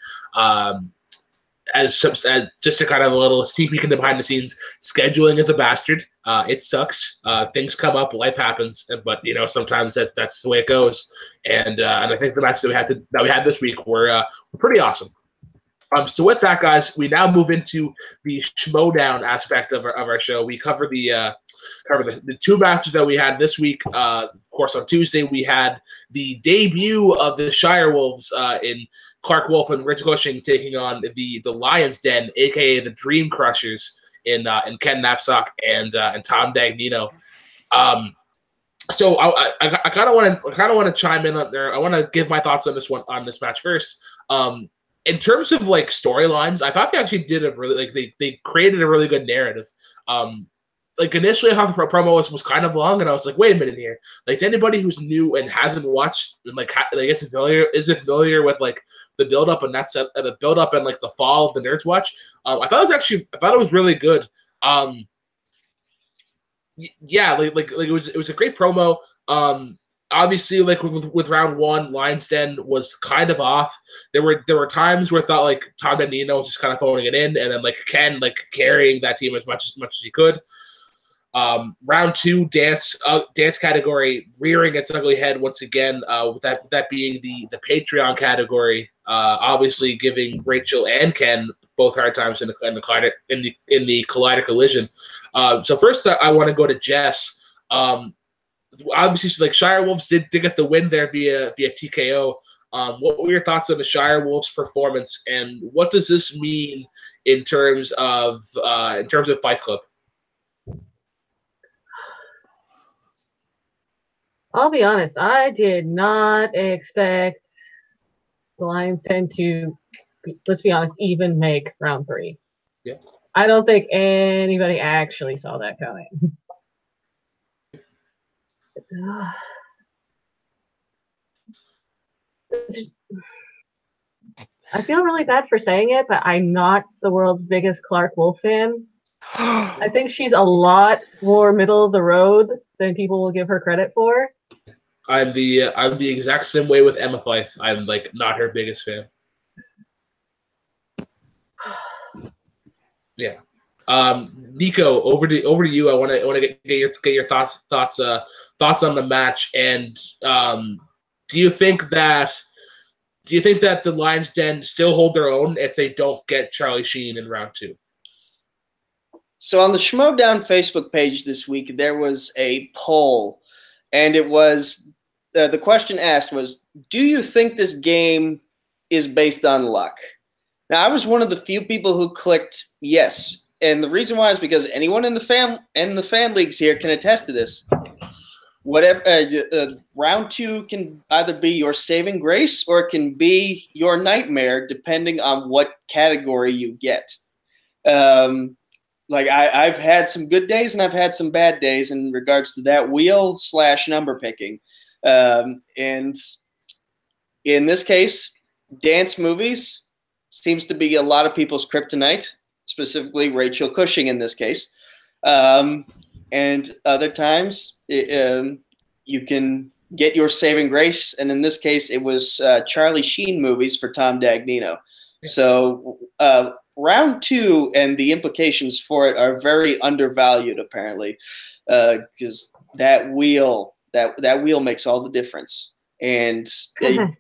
As just a kind of a little sneak peek in the behind the scenes, scheduling is a bastard. It sucks. Things come up, life happens, but sometimes that's the way it goes. And I think the matches that we had this week were pretty awesome. So with that, guys, we now move into the Schmodown aspect of our show. We cover the 2 matches that we had this week. Of course, on Tuesday we had the debut of the Shire Wolves in Clark Wolf and Rich Cushing taking on the Lions Den, aka the Dream Crushers, in Ken Knapsack and Tom Dagnino. So I kind of want to chime in on there. I want to give my thoughts on this match first. In terms of like storylines, I thought they actually did a really they created a really good narrative. Like initially, I thought the promo was kind of long, and I was like, wait a minute here. Like to anybody who's new and hasn't watched and isn't familiar with like the build up and the build up and like the fall of the Nerds Watch. I thought it was really good. Yeah, it was a great promo. Obviously, like with round 1, Lions Den was kind of off. There were times where I thought like Tom Dagnino was just kind of throwing it in, and then like Ken like carrying that team as much as he could. Round 2, dance category rearing its ugly head once again. With that being the Patreon category, obviously giving Rachel and Ken both hard times in the Collider collision. So first, I want to go to Jess. Obviously, like Shire Wolves did get the win there via TKO. What were your thoughts on the Shire Wolves performance, and what does this mean in terms of Fight Club? I'll be honest, I did not expect the Lions Den to, let's be honest, even make round 3. Yeah. I don't think anybody actually saw that coming. I feel really bad for saying it, but I'm not the world's biggest Clark Wolf fan. I think she's a lot more middle of the road than people will give her credit for. I'm the exact same way with Emma Fyffe. I'm like not her biggest fan. Yeah. Nico, over to you. I want to get your thoughts on the match, and do you think that the Lions Den still hold their own if they don't get Charlie Sheen in round 2? So on the Schmodown Facebook page this week, there was a poll, and it was the question asked was, do you think this game is based on luck? Now, I was one of the few people who clicked yes. And the reason why is because anyone in the fan leagues here can attest to this. Whatever round 2 can either be your saving grace or it can be your nightmare, depending on what category you get. Like I've had some good days and I've had some bad days in regards to that wheel/number picking. And in this case, dance movies, seems to be a lot of people's kryptonite, specifically Rachel Cushing in this case. And other times you can get your saving grace, and in this case, it was Charlie Sheen movies for Tom Dagnino. So round 2 and the implications for it are very undervalued, apparently, because that wheel makes all the difference. And Speaking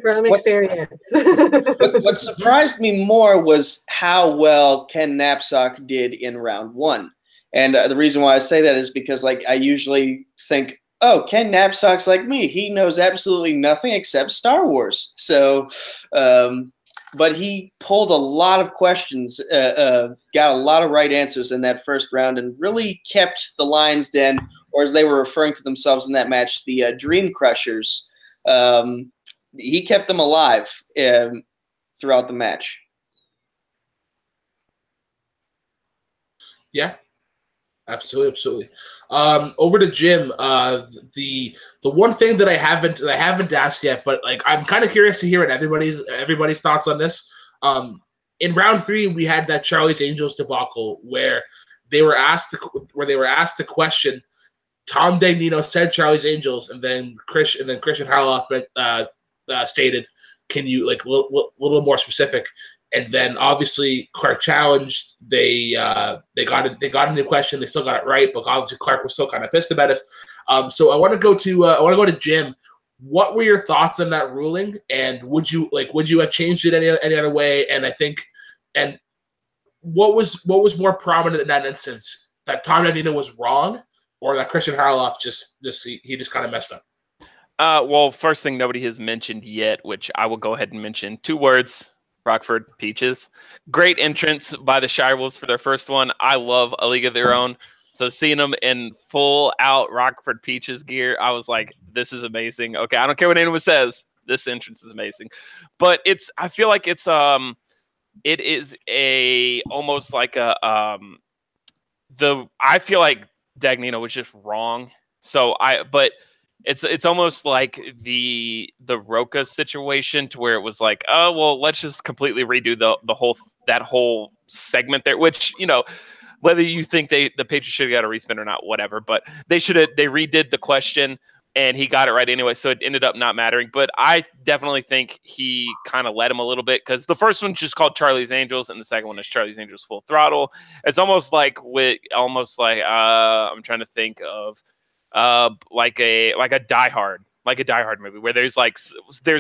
from experience. what surprised me more was how well Ken Knapsack did in round 1. And the reason why I say that is because, like, I usually think, oh, Ken Knapsack's like me. He knows absolutely nothing except Star Wars. So, but he pulled a lot of questions, got a lot of right answers in that first round, and really kept the Lions Den, or as they were referring to themselves in that match, the Dream Crushers. He kept them alive throughout the match. Yeah. Absolutely. Over to Jim. The one thing that I haven't asked yet, but like I'm kind of curious to hear what everybody's thoughts on this. In round 3, we had that Charlie's Angels debacle where they were asked the question. Tom Dagnino said Charlie's Angels, and then Christian Harloff stated, "Can you like a little more specific?" And then obviously Clark challenged. They got a new question. They still got it right, but obviously Clark was still kind of pissed about it. So I want to go to Jim. What were your thoughts on that ruling? And would you have changed it any other way? And what was more prominent in that instance? That Tom Dagnino was wrong, or that Christian Harloff just kind of messed up? Well, first thing nobody has mentioned yet, which I will go ahead and mention. 2 words. Rockford Peaches. Great entrance by the Shire Wolves for their first one. I love A League of Their Own. So seeing them in full out Rockford Peaches gear, I was like, this is amazing. Okay, I don't care what anyone says. This entrance is amazing. But I feel like it is almost like I feel like Dagnino was just wrong. But it's almost like the Roca situation, to where it was like, oh well, let's just completely redo that whole segment there. Which, whether you think the Patriots should have got a respin or not, whatever. But they redid the question, and he got it right anyway, so it ended up not mattering. But I definitely think he kind of led him a little bit, because the first one's just called Charlie's Angels, and the second one is Charlie's Angels Full Throttle. It's almost like I'm trying to think of. Like a Die Hard movie, where there's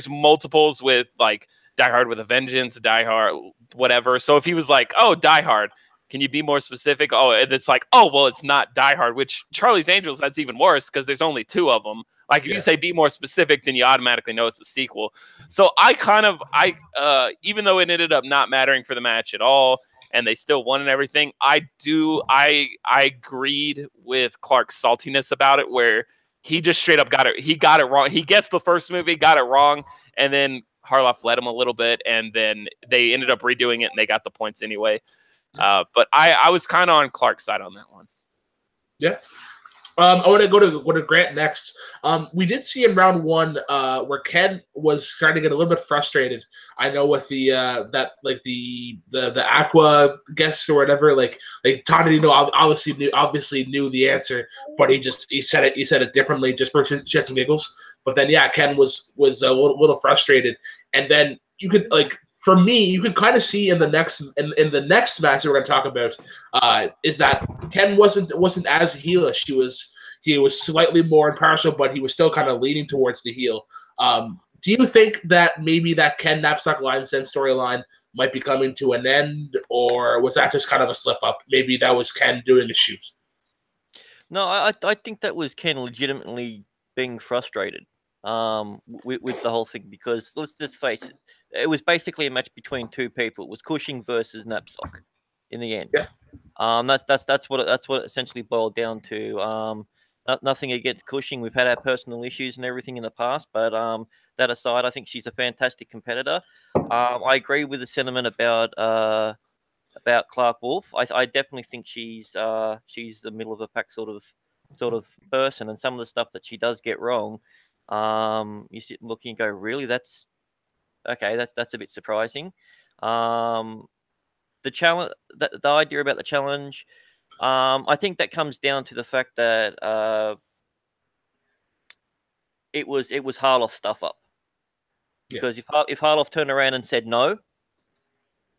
multiples with like Die Hard with a Vengeance, Die Hard, whatever. So if he was like, oh, Die Hard, can you be more specific? Oh, and it's like, oh, well, it's not Die Hard, which Charlie's Angels, that's even worse, because there's only 2 of them. Like if you say be more specific, then you automatically know it's the sequel. So I even though it ended up not mattering for the match at all, and they still won and everything, I agreed with Clark's saltiness about it, where he just straight up got it wrong. He guessed the first movie, got it wrong, and then Harloff led him a little bit, and then they ended up redoing it, and they got the points anyway. But I was kind of on Clark's side on that one. Yeah. I want to go to Grant next. We did see in round 1 where Ken was starting to get a little bit frustrated. I know with the Aqua guest or whatever, like Tom Dagnino obviously knew the answer, but he said it differently just for shits and giggles. But then Ken was a little frustrated, and then you could for me, you could kind of see in the next match that we're going to talk about is that Ken wasn't as heelish. He was slightly more impartial, but he was still kind of leaning towards the heel. Do you think that maybe that Ken Knapsack Lions Den storyline might be coming to an end, or was that just kind of a slip up? Maybe that was Ken doing his shoot. No, I think that was Ken legitimately being frustrated with the whole thing, because let's face it. It was basically a match between 2 people. It was Cushing versus Knapsack in the end. Yeah. That's what it essentially boiled down to. Nothing against Cushing. We've had our personal issues and everything in the past, but that aside, I think she's a fantastic competitor. I agree with the sentiment about Clark Wolf. I definitely think she's the middle of the pack sort of person, and some of the stuff that she does get wrong, you sit and look and go, really, that's okay, that's a bit surprising. The challenge, the idea about the challenge, I think that comes down to the fact that it was Harloff stuff up. Because if Harloff turned around and said no,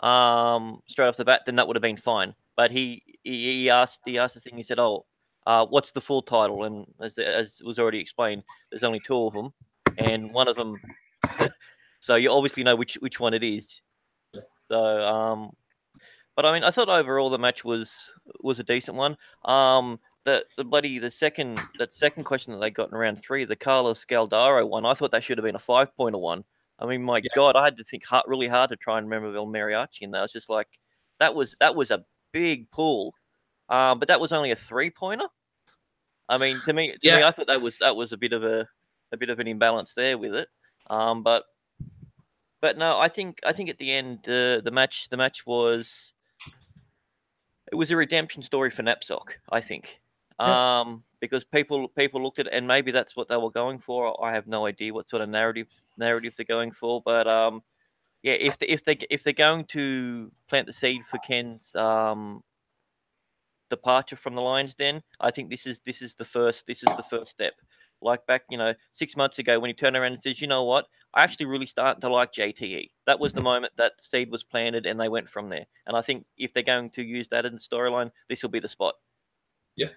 straight off the bat, then that would have been fine. But he asked the thing. He said, "Oh, what's the full title?" And as was already explained, there's only 2 of them, and one of them. So you obviously know which one it is. So but I mean, I thought overall the match was a decent one. The second question that they got in round 3, the Carlos Scaldaro one, I thought that should have been a 5-pointer one. I mean, my God, I had to think really hard to try and remember El Mariachi, and I was just like, that was a big pull, but that was only a 3-pointer. I mean, to me, I thought that was a bit of an imbalance there with it. But no, I think at the end the match was a redemption story for Napzok, I think. Because people looked at it, and maybe that's what they were going for. I have no idea what sort of narrative they're going for, but if they're going to plant the seed for Ken's departure from the Lions Den, I think this is the first step. Like back 6 months ago when he turned around and says, you know what, I actually really started to like JTE. That was the moment that seed was planted, and they went from there. And I think if they're going to use that in the storyline, this will be the spot. Yeah.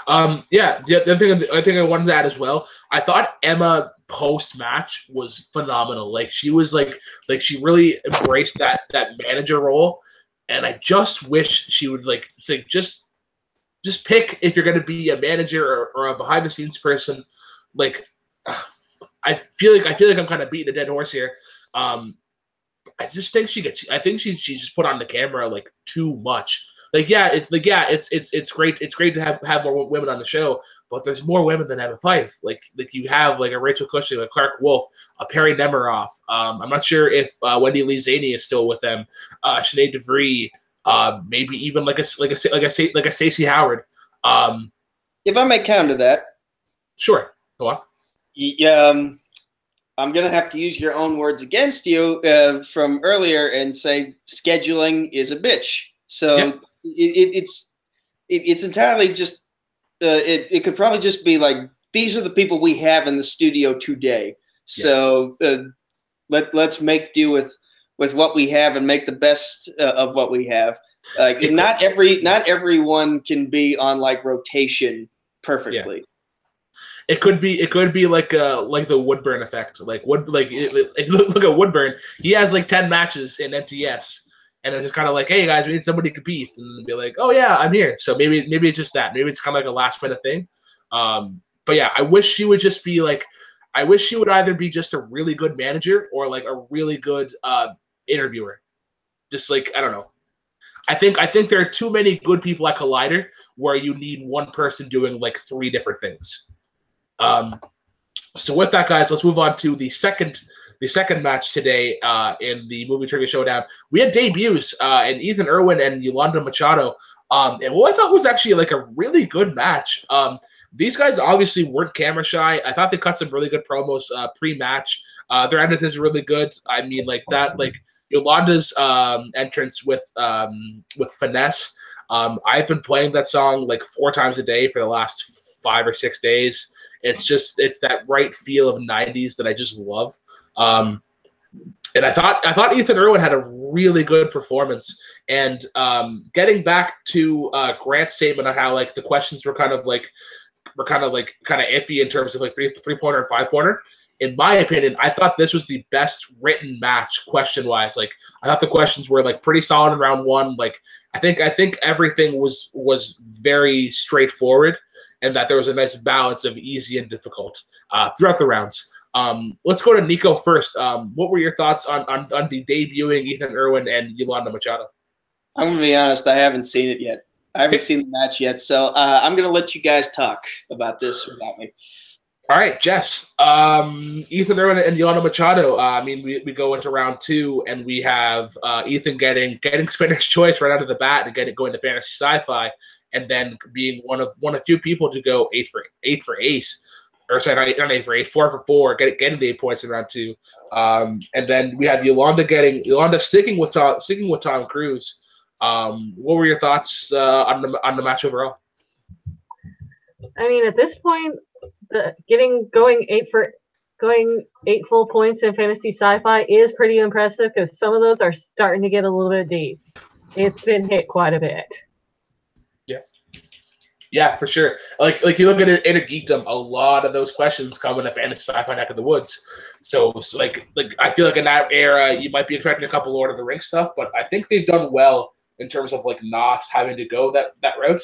The thing I wanted to add as well, I thought Emma post-match was phenomenal. Like, she was like she really embraced that manager role, and I just wish she would just pick, if you're going to be a manager or a behind-the-scenes person. Like, I feel like I'm kind of beating a dead horse here. I just think she just put on the camera like too much. It's great. It's great to have more women on the show, but there's more women than Emma Fyffe. Like you have like a Rachel Cushing, a Clark Wolf, a Perry Nemiroff. I'm not sure if Wendy Lee Zaney is still with them. Sinead DeVries, maybe even like a Stacey Howard. If I may counter that, sure. Go on. I'm gonna have to use your own words against you from earlier and say scheduling is a bitch. So it's entirely just it could probably just be like, these are the people we have in the studio today. So let's make do with what we have and make the best of what we have. Not everyone can be on like rotation perfectly. Yeah. It could be like the Woodburn effect. Look at Woodburn. He has like 10 matches in MTS. And it's just kind of like, hey guys, we need somebody to compete, and be like, oh yeah, I'm here. So maybe it's just that. Maybe it's kind of like a last minute thing. But yeah, I wish she would just be like, I wish she would either be just a really good manager or like a really good interviewer. Just like, I don't know. I think there are too many good people at Collider where you need one person doing like 3 different things. So with that, guys, let's move on to the second match today in the Movie Trivia Showdown. We had debuts in Ethan Irwin and Yolanda Machado. And what I thought was actually like a really good match. These guys obviously weren't camera shy. I thought they cut some really good promos pre-match. Their entrance is really good. I mean, like that, like Yolanda's entrance with Finesse. I've been playing that song like 4 times a day for the last 5 or 6 days. It's that right feel of 90s that I just love. And I thought Ethan Irwin had a really good performance. And getting back to Grant's statement on how like the questions were kind of iffy in terms of like 3-pointer and 5-pointer. In my opinion, I thought this was the best written match question-wise. Like, I thought the questions were like pretty solid in round 1. Like, I think everything was very straightforward, and that there was a nice balance of easy and difficult throughout the rounds. Let's go to Nico first. What were your thoughts on the debuting Ethan Irwin and Yolanda Machado? I'm going to be honest, I haven't seen it yet. I haven't seen the match yet, so I'm going to let you guys talk about this without me. All right, Jess. Ethan Irwin and Yolanda Machado. I mean, we go into round 2, and we have Ethan getting Spinner's Choice right out of the bat and going to Fantasy Sci-Fi, and then being one of few people to go 8 for 8. or sorry, not 8 for 8, 4 for 4, getting the 8 points in round 2. And then we have Yolanda sticking with Tom Cruise. What were your thoughts on the match overall? I mean, at this point, going 8 full points in fantasy sci-fi is pretty impressive because some of those are starting to get a little bit deep. It's been hit quite a bit. Yeah, for sure. Like you look at it, Inner Geekdom, a lot of those questions come in the fantasy sci-fi neck of the woods. So like I feel like in that era, you might be expecting a couple Lord of the Rings stuff, but I think they've done well in terms of like not having to go that route.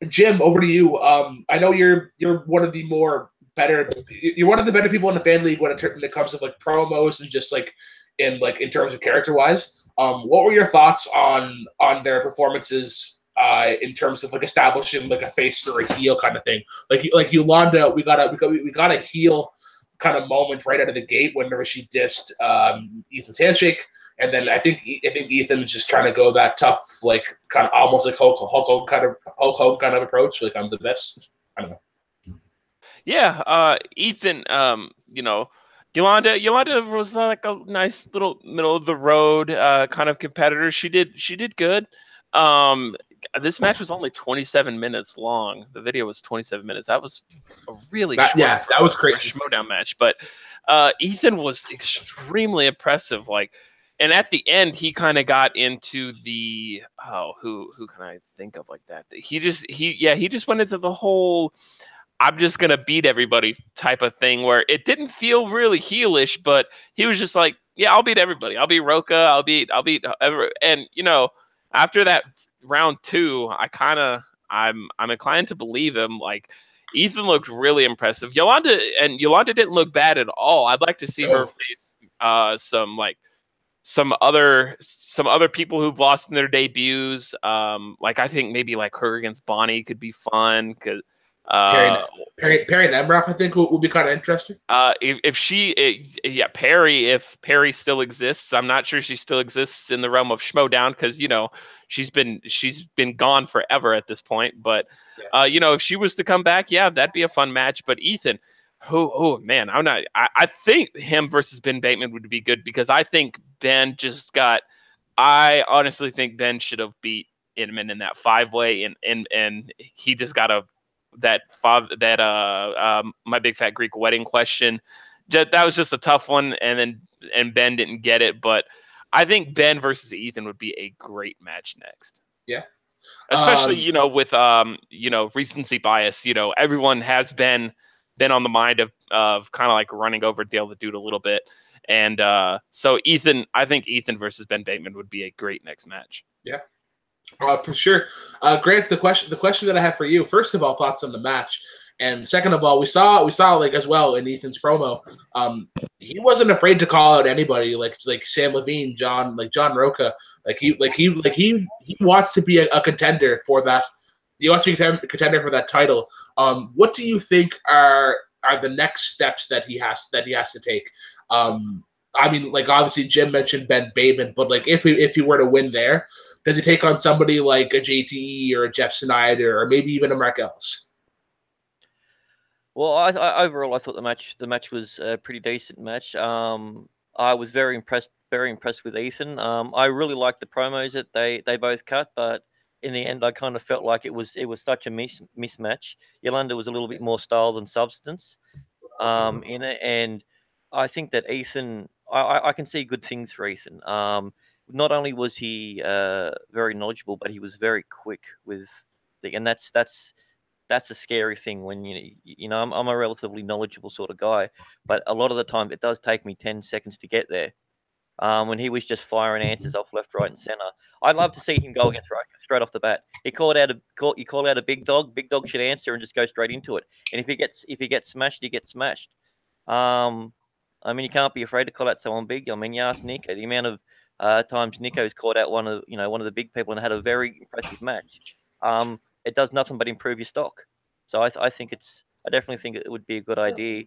Jim, over to you. I know you're one of the better people in the fan league when it comes to like promos and just like in terms of character wise. What were your thoughts on their performances? In terms of like establishing like a face or a heel kind of thing, like Yolanda, we got a heel kind of moment right out of the gate whenever she dissed Ethan's handshake, and then I think Ethan's just trying to go that tough, like kind of almost like Hulk Hogan kind of approach, like I'm the best. I don't know. Yeah, Ethan, Yolanda was like a nice little middle of the road kind of competitor. She did good. This match was only 27 minutes long. The video was 27 minutes. That was a really short. Yeah, that was crazy Schmodown match. But Ethan was extremely impressive. Like, and at the end, he kind of got into the who can I think of like that? He just went into the whole I'm just gonna beat everybody type of thing where it didn't feel really heelish, but he was just like, yeah, I'll beat everybody. I'll beat Roka. I'll beat every, and after that round 2, I'm inclined to believe him. Like Ethan looked really impressive. Yolanda didn't look bad at all. I'd like to see her face some other people who've lost in their debuts. Like I think maybe like her against Bonnie could be fun because Perry Nemiroff, I think would be kind of interesting. If Perry still exists, I'm not sure she still exists in the realm of Schmodown because she's been gone forever at this point. But if she was to come back, yeah, that'd be a fun match. But Ethan, man, I think him versus Ben Bateman would be good because I think I honestly think Ben should have beat Inman in that 5-way, and he just got my big fat Greek wedding question. That was just a tough one, and Ben didn't get it. But I think Ben versus Ethan would be a great match next. Yeah, especially with recency bias. Everyone has been on the mind of kind of like running over Dale the Dude a little bit, and so I think Ethan versus Ben Bateman would be a great next match. Yeah. For sure. Grant, the question that I have for you, first of all, thoughts on the match, and second of all, we saw like as well in Ethan's promo, he wasn't afraid to call out anybody like Sam Levine, John Roca, he wants to be a contender for that. He wants to be a contender for that title. What do you think are the next steps that he has to take? I mean, like obviously Jim mentioned Ben Bateman, but like if he were to win there, does he take on somebody like a JTE or a Jeff Snyder or maybe even a Mark Ellis? Well, I overall I thought the match was a pretty decent match. I was very impressed with Ethan. I really liked the promos that they both cut, but in the end, I kind of felt like it was such a mismatch. Yolanda was a little bit more style than substance in it, and I think that Ethan, I can see good things for Ethan. Not only was he very knowledgeable, but he was very quick and that's a scary thing when I'm a relatively knowledgeable sort of guy, but a lot of the time it does take me 10 seconds to get there. When he was just firing answers off left, right, and center, I'd love to see him go against Roka straight off the bat. He called out a big dog. Big dog should answer and just go straight into it. And if he gets smashed, he gets smashed. I mean, you can't be afraid to call out someone big. I mean, you ask Nico, the amount of times Nico's called out one of the big people and had a very impressive match. It does nothing but improve your stock. So I definitely think it would be a good idea.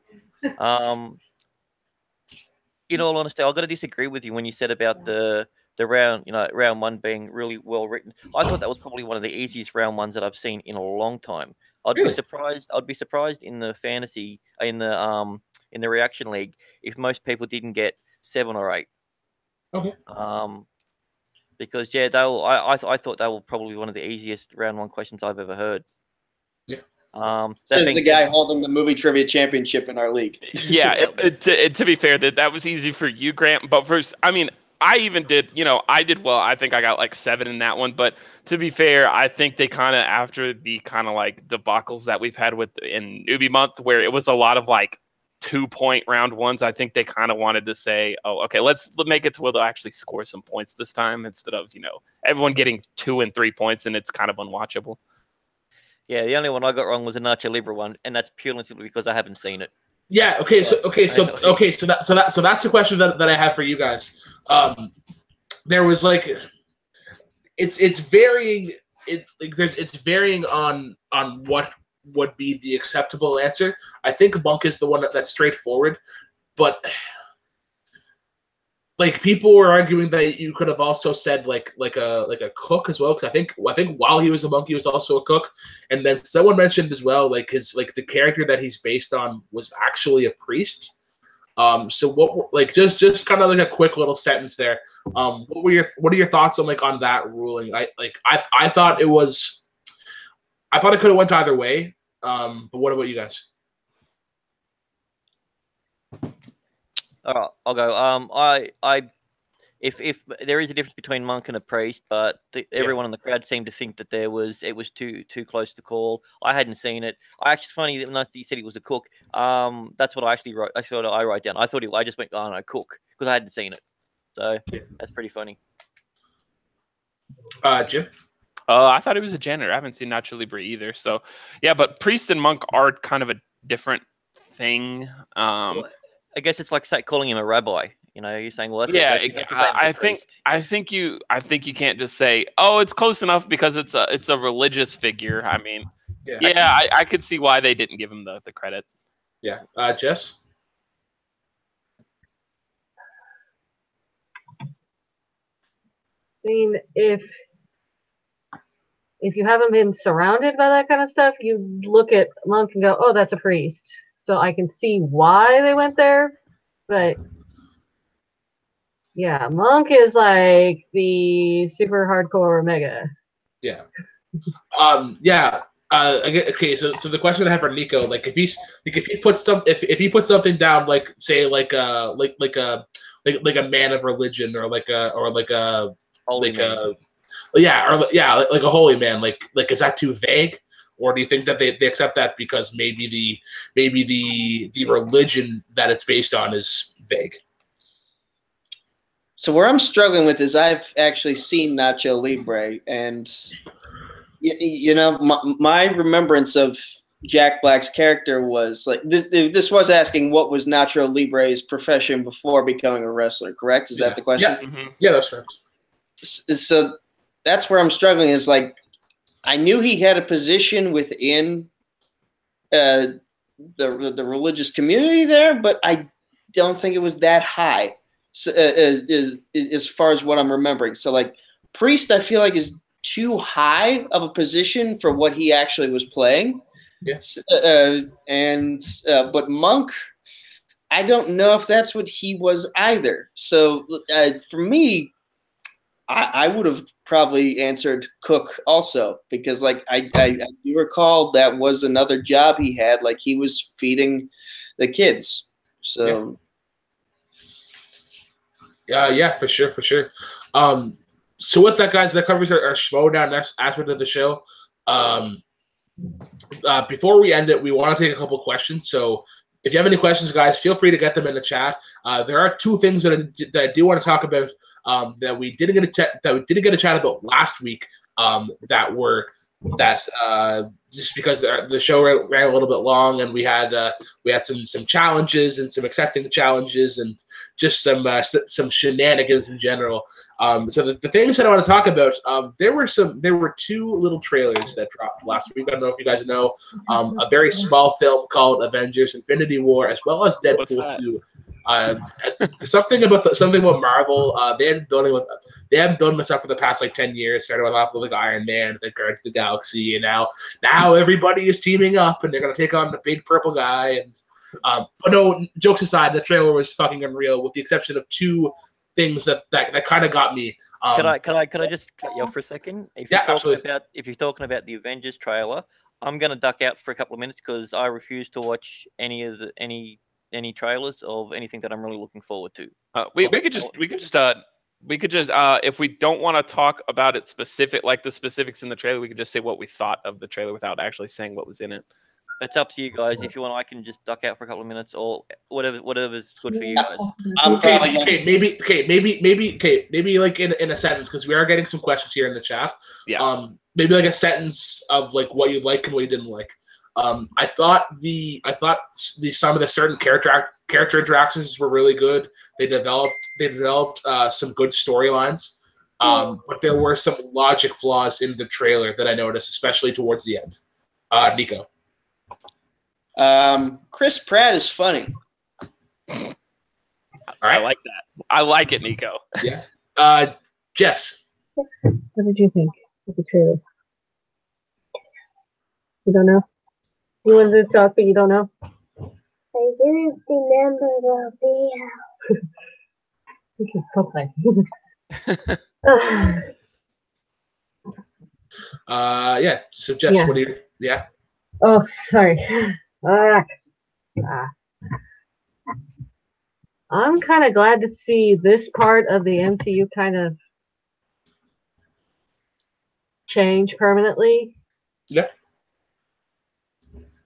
In all honesty, I've got to disagree with you when you said about the round one being really well written. I thought that was probably one of the easiest round ones that I've seen in a long time. I'd Really? be surprised. I'd be surprised in the fantasy in the reaction league if most people didn't get 7 or 8. Okay. Because yeah, I thought they were probably one of the easiest round 1 questions I've ever heard. Yeah. That Says being the said- guy holding the movie trivia championship in our league. Yeah, to be fair, that was easy for you, Grant. But first, I mean, I even did, I did well. I think I got like 7 in that one. But to be fair, I think they kind of, after the kind of like debacles that we've had in Newbie Month, where it was a lot of like 2-point round ones, I think they kind of wanted to say, oh, okay, let's make it to where they'll actually score some points this time instead of, everyone getting 2 and 3 points, and it's kind of unwatchable. Yeah, the only one I got wrong was a Nacho Libre one, and that's purely simply because I haven't seen it. Yeah. Okay. So that's the question that I have for you guys. There was like, it's varying. It's varying on what would be the acceptable answer. I think Monk is the one that's straightforward, but like people were arguing that you could have also said like a cook as well, because I think while he was a monk he was also a cook, and then someone mentioned as well like the character that he's based on was actually a priest. So what, like, just kind of like a quick little sentence there. What are your thoughts on on that ruling? I thought it could have went either way. But what about you guys? All right, I'll go. If there is a difference between monk and a priest, but everyone in the crowd seemed to think that it was too close to call. I hadn't seen it. Funny that you said he was a cook. That's what I actually wrote. That's what I wrote down. I thought I just went, oh no, cook, because I hadn't seen it. So that's pretty funny. Jim? I thought he was a janitor. I haven't seen Nacho Libre either. So yeah, but priest and monk are kind of a different thing. Well, I guess it's like calling him a rabbi. You're saying, well, that's I think you can't just say, oh, it's close enough because it's a religious figure. I mean, I could see why they didn't give him the credit. Yeah, Jess. I mean, if you haven't been surrounded by that kind of stuff, you look at monk and go, oh, that's a priest. So I can see why they went there, but. Yeah, monk is like the super hardcore Omega. Yeah. Okay. So the question I have for Nico, like, if he puts something down, like say like a man of religion, or like a holy man, like is that too vague, or do you think that they accept that because maybe the religion that it's based on is vague? So where I'm struggling with is I've actually seen Nacho Libre, and my remembrance of Jack Black's character was like this. This was asking what was Nacho Libre's profession before becoming a wrestler. Correct? Is that the question? Yeah, yeah, that's correct. So that's where I'm struggling. Is like I knew he had a position within the religious community there, but I don't think it was that high. So, as far as what I'm remembering. So like priest, I feel like is too high of a position for what he actually was playing. Yes. But monk, I don't know if that's what he was either. So for me, I would have probably answered cook also, because like I do recall that was another job he had. Like he was feeding the kids. So. Yeah. Yeah, for sure. So with that, guys, that covers our Schmoedown next aspect of the show. Before we end it, we want to take a couple questions. So if you have any questions, guys, feel free to get them in the chat. There are 2 things that I do want to talk about that we didn't get a chat about last week. Just because the show ran a little bit long, and we had some challenges and some accepting the challenges and just some shenanigans in general. So the things that I want to talk about, there were 2 little trailers that dropped last week. I don't know if you guys know, a very small film called Avengers: Infinity War, as well as Deadpool 2. Something about Marvel. They haven't building this up for the past like 10 years. Started off with like Iron Man, then Guardians of the Galaxy, and now everybody is teaming up, and they're gonna take on the big purple guy. And but no, jokes aside, the trailer was fucking unreal, with the exception of two things that kind of got me. Can I just cut you off for a second? If you're talking about the Avengers trailer, I'm going to duck out for a couple of minutes because I refuse to watch any trailers of anything that I'm really looking forward to. We could just if we don't want to talk about it specific, like the specifics in the trailer, we could just say what we thought of the trailer without actually saying what was in it. It's up to you guys. If you want, I can just duck out for a couple of minutes or whatever's good for you guys. I'm probably maybe like in a sentence, because we are getting some questions here in the chat. Yeah. Maybe like a sentence of like what you like and what you didn't like. I thought some of the certain character interactions were really good. They developed some good storylines. But there were some logic flaws in the trailer that I noticed, especially towards the end. Nico. Chris Pratt is funny. All right. I like that. I like it, Nico. Yeah. Jess. What did you think of the trailer? You don't know? You wanted to talk, but you don't know? I didn't remember the video. Okay, Yeah. So Jess, Yeah. what do you? Yeah. Oh, sorry. I'm kind of glad to see this part of the MCU kind of change permanently. Yeah.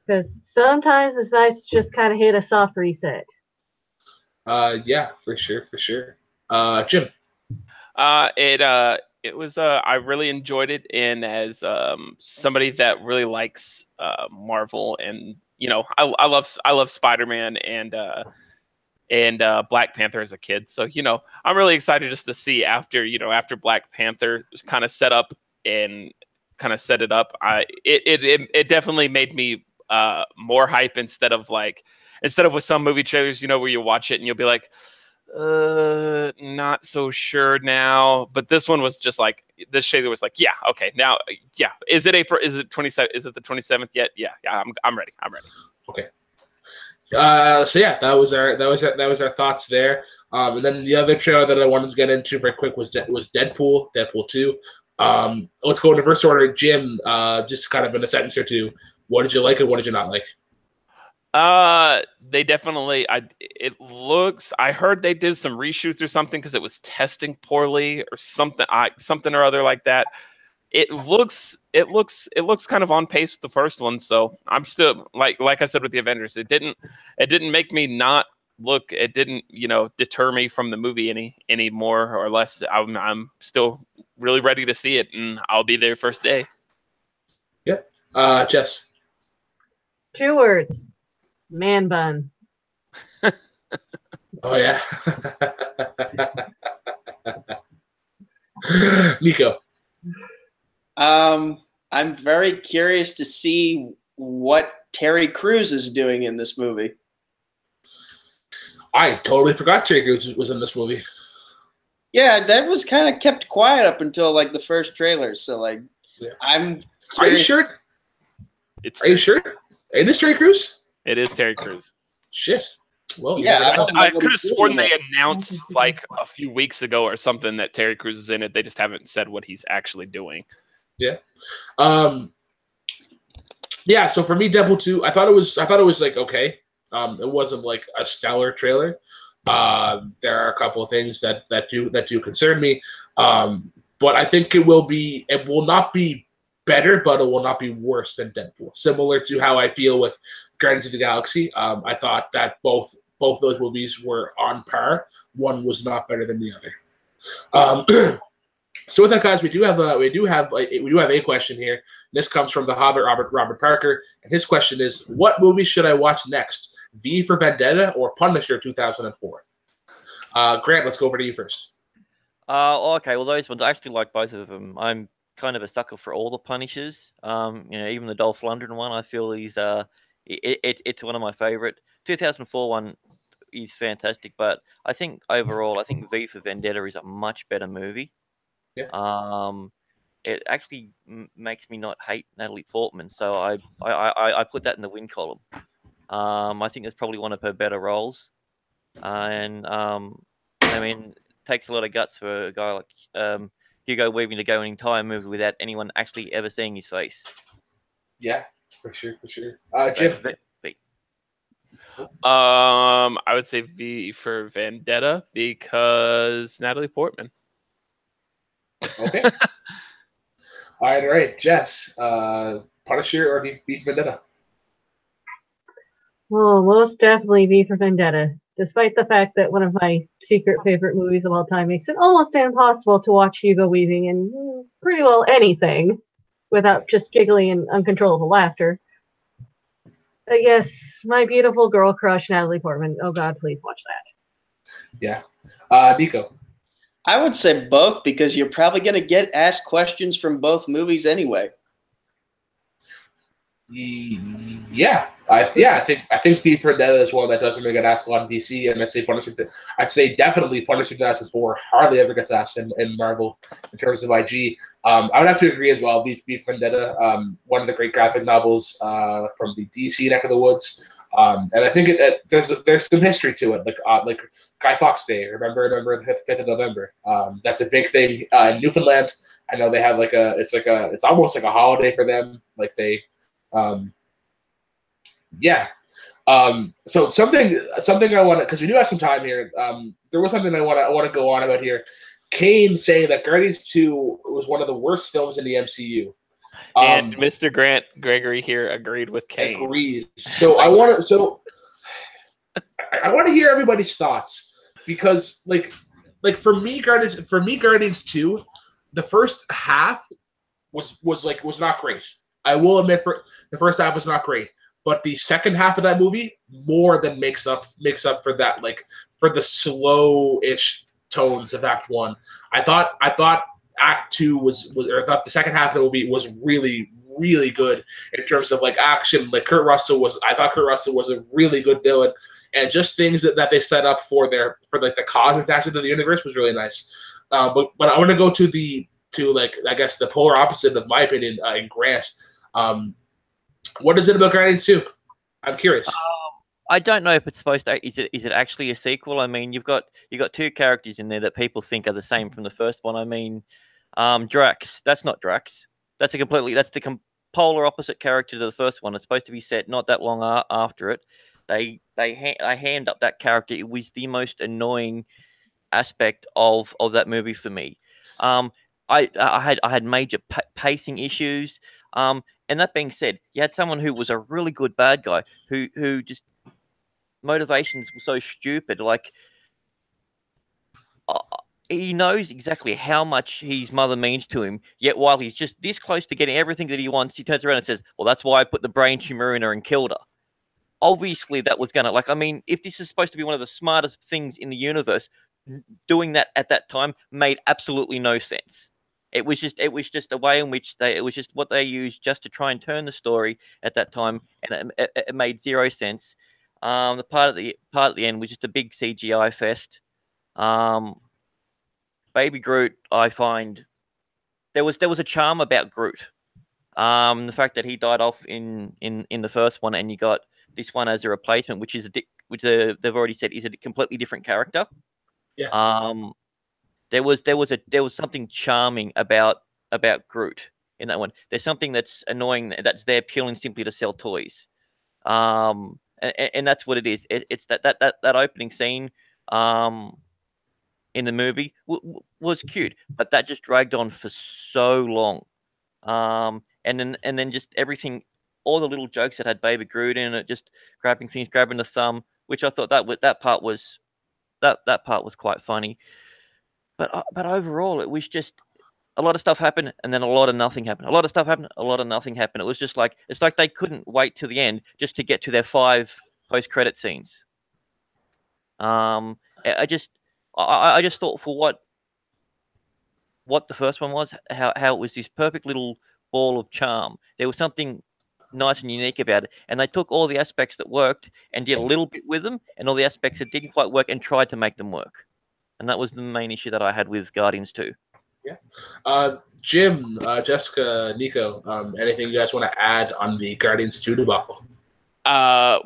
Because sometimes it's nice to just kind of hit a soft reset. Yeah, for sure. Jim. It was I really enjoyed it, and as somebody that really likes Marvel, and I love Spider-Man and Black Panther as a kid, so I'm really excited just to see after Black Panther kind of set up and kind of set it up. It definitely made me more hype instead of with some movie trailers, where you watch it and you'll be like, not so sure now. But this one was just like, this trailer was like, yeah, okay, now, yeah. Is it April? Is it 27th? Is it the 27th yet? Yeah, I'm ready. Okay. So yeah, that was our thoughts there. And then the other trailer that I wanted to get into very quick was Deadpool 2. Let's go in reverse order. Jim, just kind of in a sentence or two, what did you like and what did you not like? They definitely. I heard they did some reshoots or something because it was testing poorly or something. Something or other like that. It looks kind of on pace with the first one. So I'm still like I said with the Avengers. It didn't make me not look. It didn't deter me from the movie any more or less. I'm still really ready to see it, and I'll be there first day. Yeah. Jess. 2 words. Man bun. Oh yeah. Nico. I'm very curious to see what Terry Crews is doing in this movie. I totally forgot Terry Crews was in this movie. Yeah, that was kind of kept quiet up until like the first trailer. So yeah. I'm curious. Are you sure? Are you sure? It is Terry Crews? It is Terry Crews. Shit. Well, yeah, I could have sworn they announced like a few weeks ago or something that Terry Crews is in it. They just haven't said what he's actually doing. Yeah. Yeah. So for me, Deadpool 2, I thought it was like okay. It wasn't like a stellar trailer. There are a couple of things that do concern me. But I think it will not be better, but it will not be worse than Deadpool. Similar to how I feel with Guardians of the Galaxy. I thought that both those movies were on par. One was not better than the other. So with that, guys, we do have a question here. This comes from the Hobbit, Robert Parker, and his question is: what movie should I watch next? V for Vendetta or Punisher 2004? Grant, let's go over to you first. Okay. Well, those ones I actually like both of them. I'm kind of a sucker for all the Punishers. Even the Dolph Lundgren one, I feel he's it's one of my favorite. 2004 one, is fantastic, but I think overall, I think V for Vendetta is a much better movie. Yeah. It actually makes me not hate Natalie Portman, so I put that in the win column. I think it's probably one of her better roles, and I mean, it takes a lot of guts for a guy like Hugo Weaving to go an entire movie without anyone actually ever seeing his face. Yeah, for sure. Jim. I would say V for Vendetta because Natalie Portman. Okay. All right, Jess. Punisher or V for Vendetta? Oh, most definitely V for Vendetta. Despite the fact that one of my secret favorite movies of all time makes it almost impossible to watch Hugo Weaving in pretty well anything without just giggling and uncontrollable laughter. But yes, my beautiful girl crush, Natalie Portman. Oh God, please watch that. Yeah. Nico. I would say both because you're probably going to get asked questions from both movies anyway. Yeah, I think V for Vendetta is one that doesn't really get asked a lot in DC, and I'd say definitely Punisher 2004 hardly ever gets asked in Marvel in terms of IG. I would have to agree as well. V for Vendetta, one of the great graphic novels from the DC neck of the woods, and I think there's some history to it, like Guy Fawkes Day. Remember the 5th of November. That's a big thing in Newfoundland. I know they have it's almost like a holiday for them. Like they. So something I want to, because we do have some time here. There was something I want to go on about here. Kane saying that Guardians 2 was one of the worst films in the MCU. And Mr. Grant Gregory here agreed with Kane. Agrees. So I want to hear everybody's thoughts, because like for me Guardians 2, the first half was not great. I will admit, the first half was not great, but the second half of that movie more than makes up for that, like for the slow-ish tones of Act 1. I thought Act 2 I thought the second half of the movie was really, really good in terms of like action. Like I thought Kurt Russell was a really good villain, and just things that they set up for like the cosmic aspect of the universe was really nice. But I want to go to like, I guess, the polar opposite of my opinion in Grant. What is it about Guardians 2? I'm curious. I don't know if it's supposed to. Is it actually a sequel? I mean, you've got two characters in there that people think are the same from the first one. I mean, Drax. That's not Drax. That's the polar opposite character to the first one. It's supposed to be set not that long after it. They hand up that character. It was the most annoying aspect of that movie for me. I had major pacing issues. And that being said, you had someone who was a really good bad guy who just motivations were so stupid. Like he knows exactly how much his mother means to him, yet while he's just this close to getting everything that he wants, he turns around and says, "Well, that's why I put the brain tumor in her and killed her." Obviously, that was gonna, like, I mean, if this is supposed to be one of the smartest things in the universe, doing that at that time made absolutely no sense. It was just a way in which it was just what they used just to try and turn the story at that time, and it made zero sense. The part at the end was just a big CGI fest. Baby Groot, I find there was a charm about Groot. The fact that he died off in the first one, and you got this one as a replacement, which they've already said is a completely different character. Yeah. There was something charming about Groot in that one. There's something that's annoying that's there purely and simply to sell toys. And that's what it is. It's that opening scene in the movie was cute, but that just dragged on for so long. And then just everything, all the little jokes that had Baby Groot in it, just grabbing the thumb, which I thought that part was quite funny. But overall, it was just a lot of stuff happened, and then a lot of nothing happened. A lot of stuff happened, a lot of nothing happened. It was just like it's like they couldn't wait till the end just to get to their 5 post-credit scenes. I just thought for what the first one was, how it was this perfect little ball of charm. There was something nice and unique about it. And they took all the aspects that worked and did a little bit with them, and all the aspects that didn't quite work and tried to make them work. And that was the main issue that I had with Guardians 2. Yeah. Jim, Jessica, Nico, anything you guys want to add on the Guardians 2 debacle?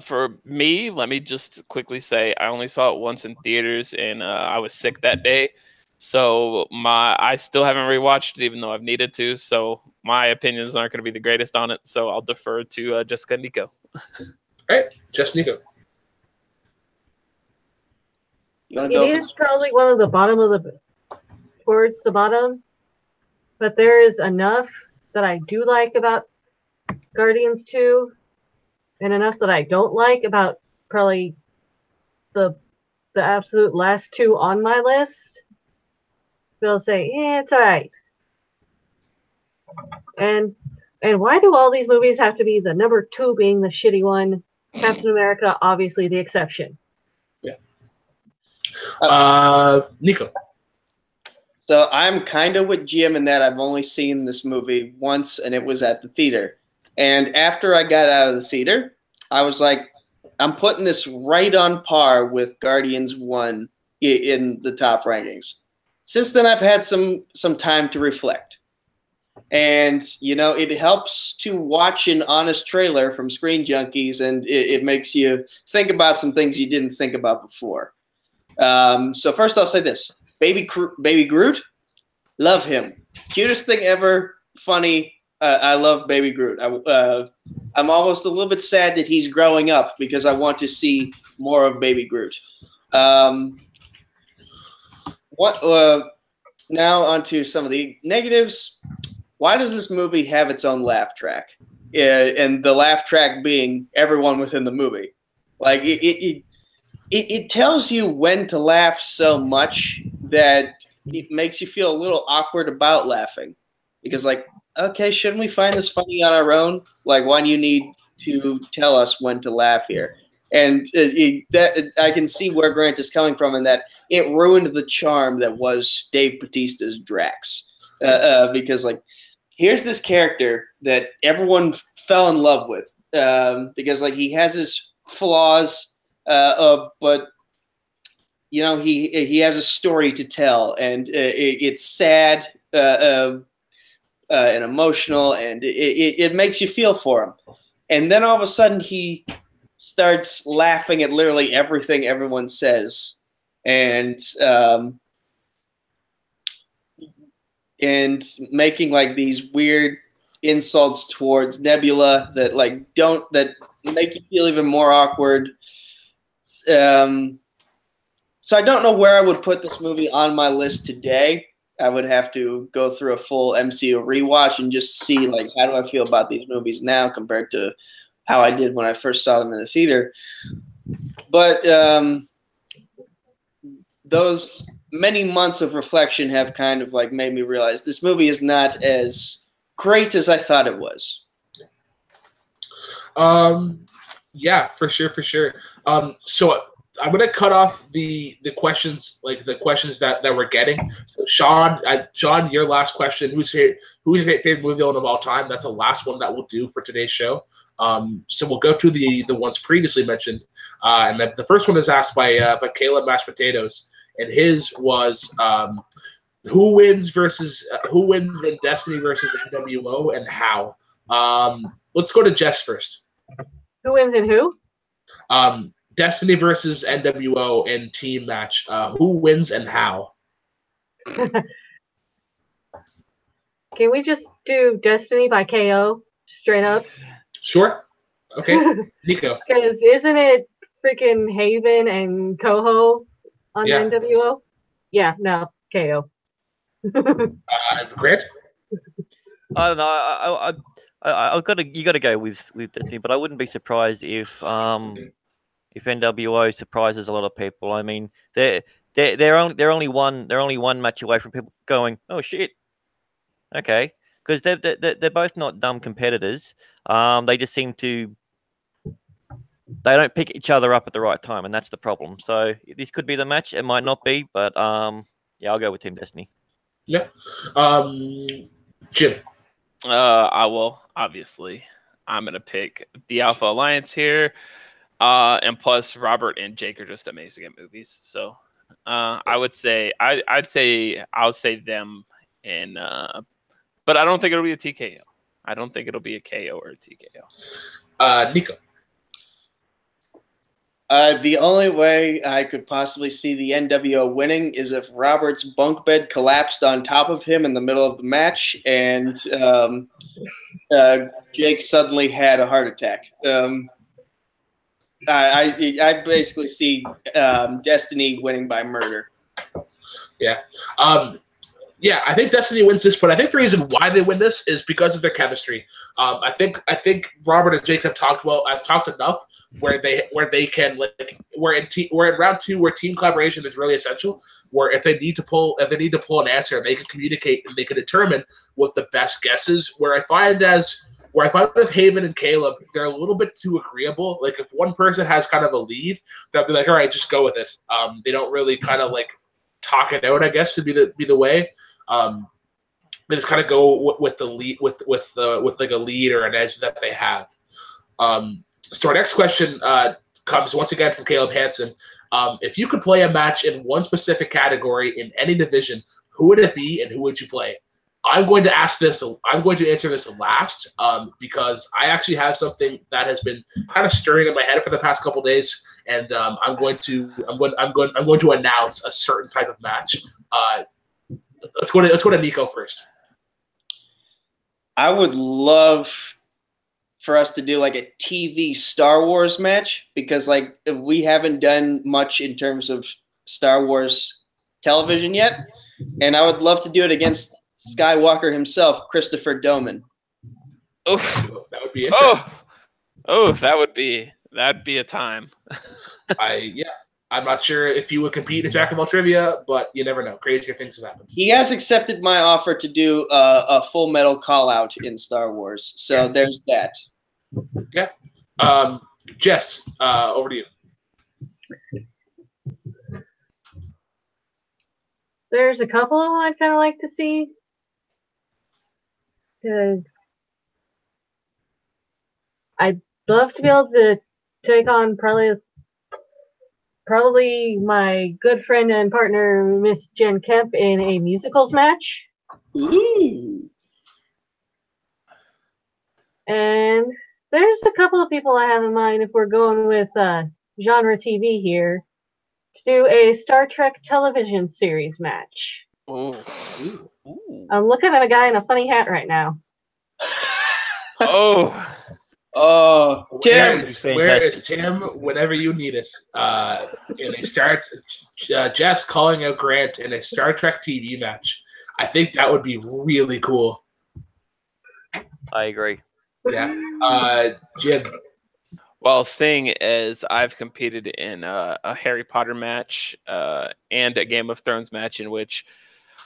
For me, let me just quickly say I only saw it once in theaters, and I was sick that day. So I still haven't rewatched it, even though I've needed to. So my opinions aren't going to be the greatest on it. So I'll defer to Jessica and Nico. All right, just Nico. It is probably one of the bottom of towards the bottom, but there is enough that I do like about Guardians 2, and enough that I don't like about probably the absolute last two on my list. They'll say, yeah, it's alright. And why do all these movies have to be the number 2 being the shitty one? Captain America, obviously the exception. Yeah. Nico. So I'm kind of with Jim in that I've only seen this movie once, and it was at the theater. And after I got out of the theater, I was like, I'm putting this right on par with Guardians 1 in the top rankings. Since then, I've had some time to reflect. And, it helps to watch an honest trailer from Screen Junkies, and it makes you think about some things you didn't think about before. So first I'll say this. Baby Groot, love him. Cutest thing ever, funny. I love Baby Groot. I'm almost a little bit sad that he's growing up because I want to see more of Baby Groot. Now onto some of the negatives. Why does this movie have its own laugh track? And the laugh track being everyone within the movie. Like it tells you when to laugh so much that it makes you feel a little awkward about laughing. Because okay, shouldn't we find this funny on our own? Like, why do you need to tell us when to laugh here? And I can see where Grant is coming from in that it ruined the charm that was Dave Bautista's Drax. Because, here's this character that everyone fell in love with. Because, he has his flaws, but, he has a story to tell. And it's sad and emotional, and it makes you feel for him. And then all of a sudden he starts laughing at literally everything everyone says, and making these weird insults towards Nebula that make you feel even more awkward. So I don't know where I would put this movie on my list today. I would have to go through a full MCU rewatch and just see how do I feel about these movies now compared to how I did when I first saw them in the theater. But those many months of reflection have kind of made me realize this movie is not as great as I thought it was. Yeah, for sure. So I'm gonna cut off the questions, the questions that we're getting. So Sean, your last question: who's your favorite movie villain of all time? That's the last one that we'll do for today's show. So we'll go to the ones previously mentioned, and the first one is asked by Caleb Mashed Potatoes, and his was who wins in Destiny versus NWO and how. Let's go to Jess first. Who wins in who? Destiny versus NWO in team match. Who wins and how? Can we just do Destiny by KO straight up? Sure. Okay. Nico. Because isn't it freaking Haven and Coho on the NWO? Yeah, no, KO. Grant? I don't know. You got to go with Destiny, but I wouldn't be surprised if NWO surprises a lot of people. I mean, they're only one match away from people going, oh shit, okay, because they're both not dumb competitors. They just seem to they don't pick each other up at the right time, and that's the problem. So this could be the match. It might not be, but yeah, I'll go with Team Destiny. Yeah. Jim. I will obviously. I'm gonna pick the Alpha Alliance here. And plus, Robert and Jake are just amazing at movies. So I would say I'll say them, and but I don't think it'll be a TKO. I don't think it'll be a KO or a TKO. Nico. The only way I could possibly see the NWO winning is if Robert's bunk bed collapsed on top of him in the middle of the match, and Jake suddenly had a heart attack. I basically see Destiny winning by murder. Yeah. Yeah, I think Destiny wins this, but I think the reason why they win this is because of their chemistry. I think Robert and Jake have talked well. I've talked enough where they can we're in round 2 where team collaboration is really essential. Where if they need to pull an answer, they can communicate and they can determine what the best guess is. Where I find with Haven and Caleb, they're a little bit too agreeable. Like if one person has kind of a lead, they'll be like, all right, just go with it. They don't really kind of like talk it out, I guess, to be the way. They just kind of go with the lead with like a lead or an edge that they have. So our next question comes once again from Caleb Hansen. If you could play a match in one specific category in any division, who would it be and who would you play? I'm going to answer this last because I actually have something that has been kind of stirring in my head for the past couple days, and I'm going to announce a certain type of match. Let's go to Nico first. I would love for us to do like a TV Star Wars match because like we haven't done much in terms of Star Wars television yet, and I would love to do it against Skywalker himself, Christopher Doman. Oh, that would be interesting. That'd be a time. I'm not sure if you would compete in Jack of all Trivia, but you never know. Crazier things have happened. He has accepted my offer to do a Full Metal call out in Star Wars, so there's that. Yeah. Jess, over to you. There's a couple of them I'd kind of like to see. Because I'd love to be able to take on probably my good friend and partner, Miss Jen Kemp, in a musicals match. Ooh. And there's a couple of people I have in mind if we're going with genre TV here to do a Star Trek television series match. Ooh. I'm looking at a guy in a funny hat right now. Tim. Where is Tim whenever you need it? Jess calling out Grant in a Star Trek TV match. I think that would be really cool. I agree. Yeah. Jim. Well, seeing as I've competed in a Harry Potter match and a Game of Thrones match in which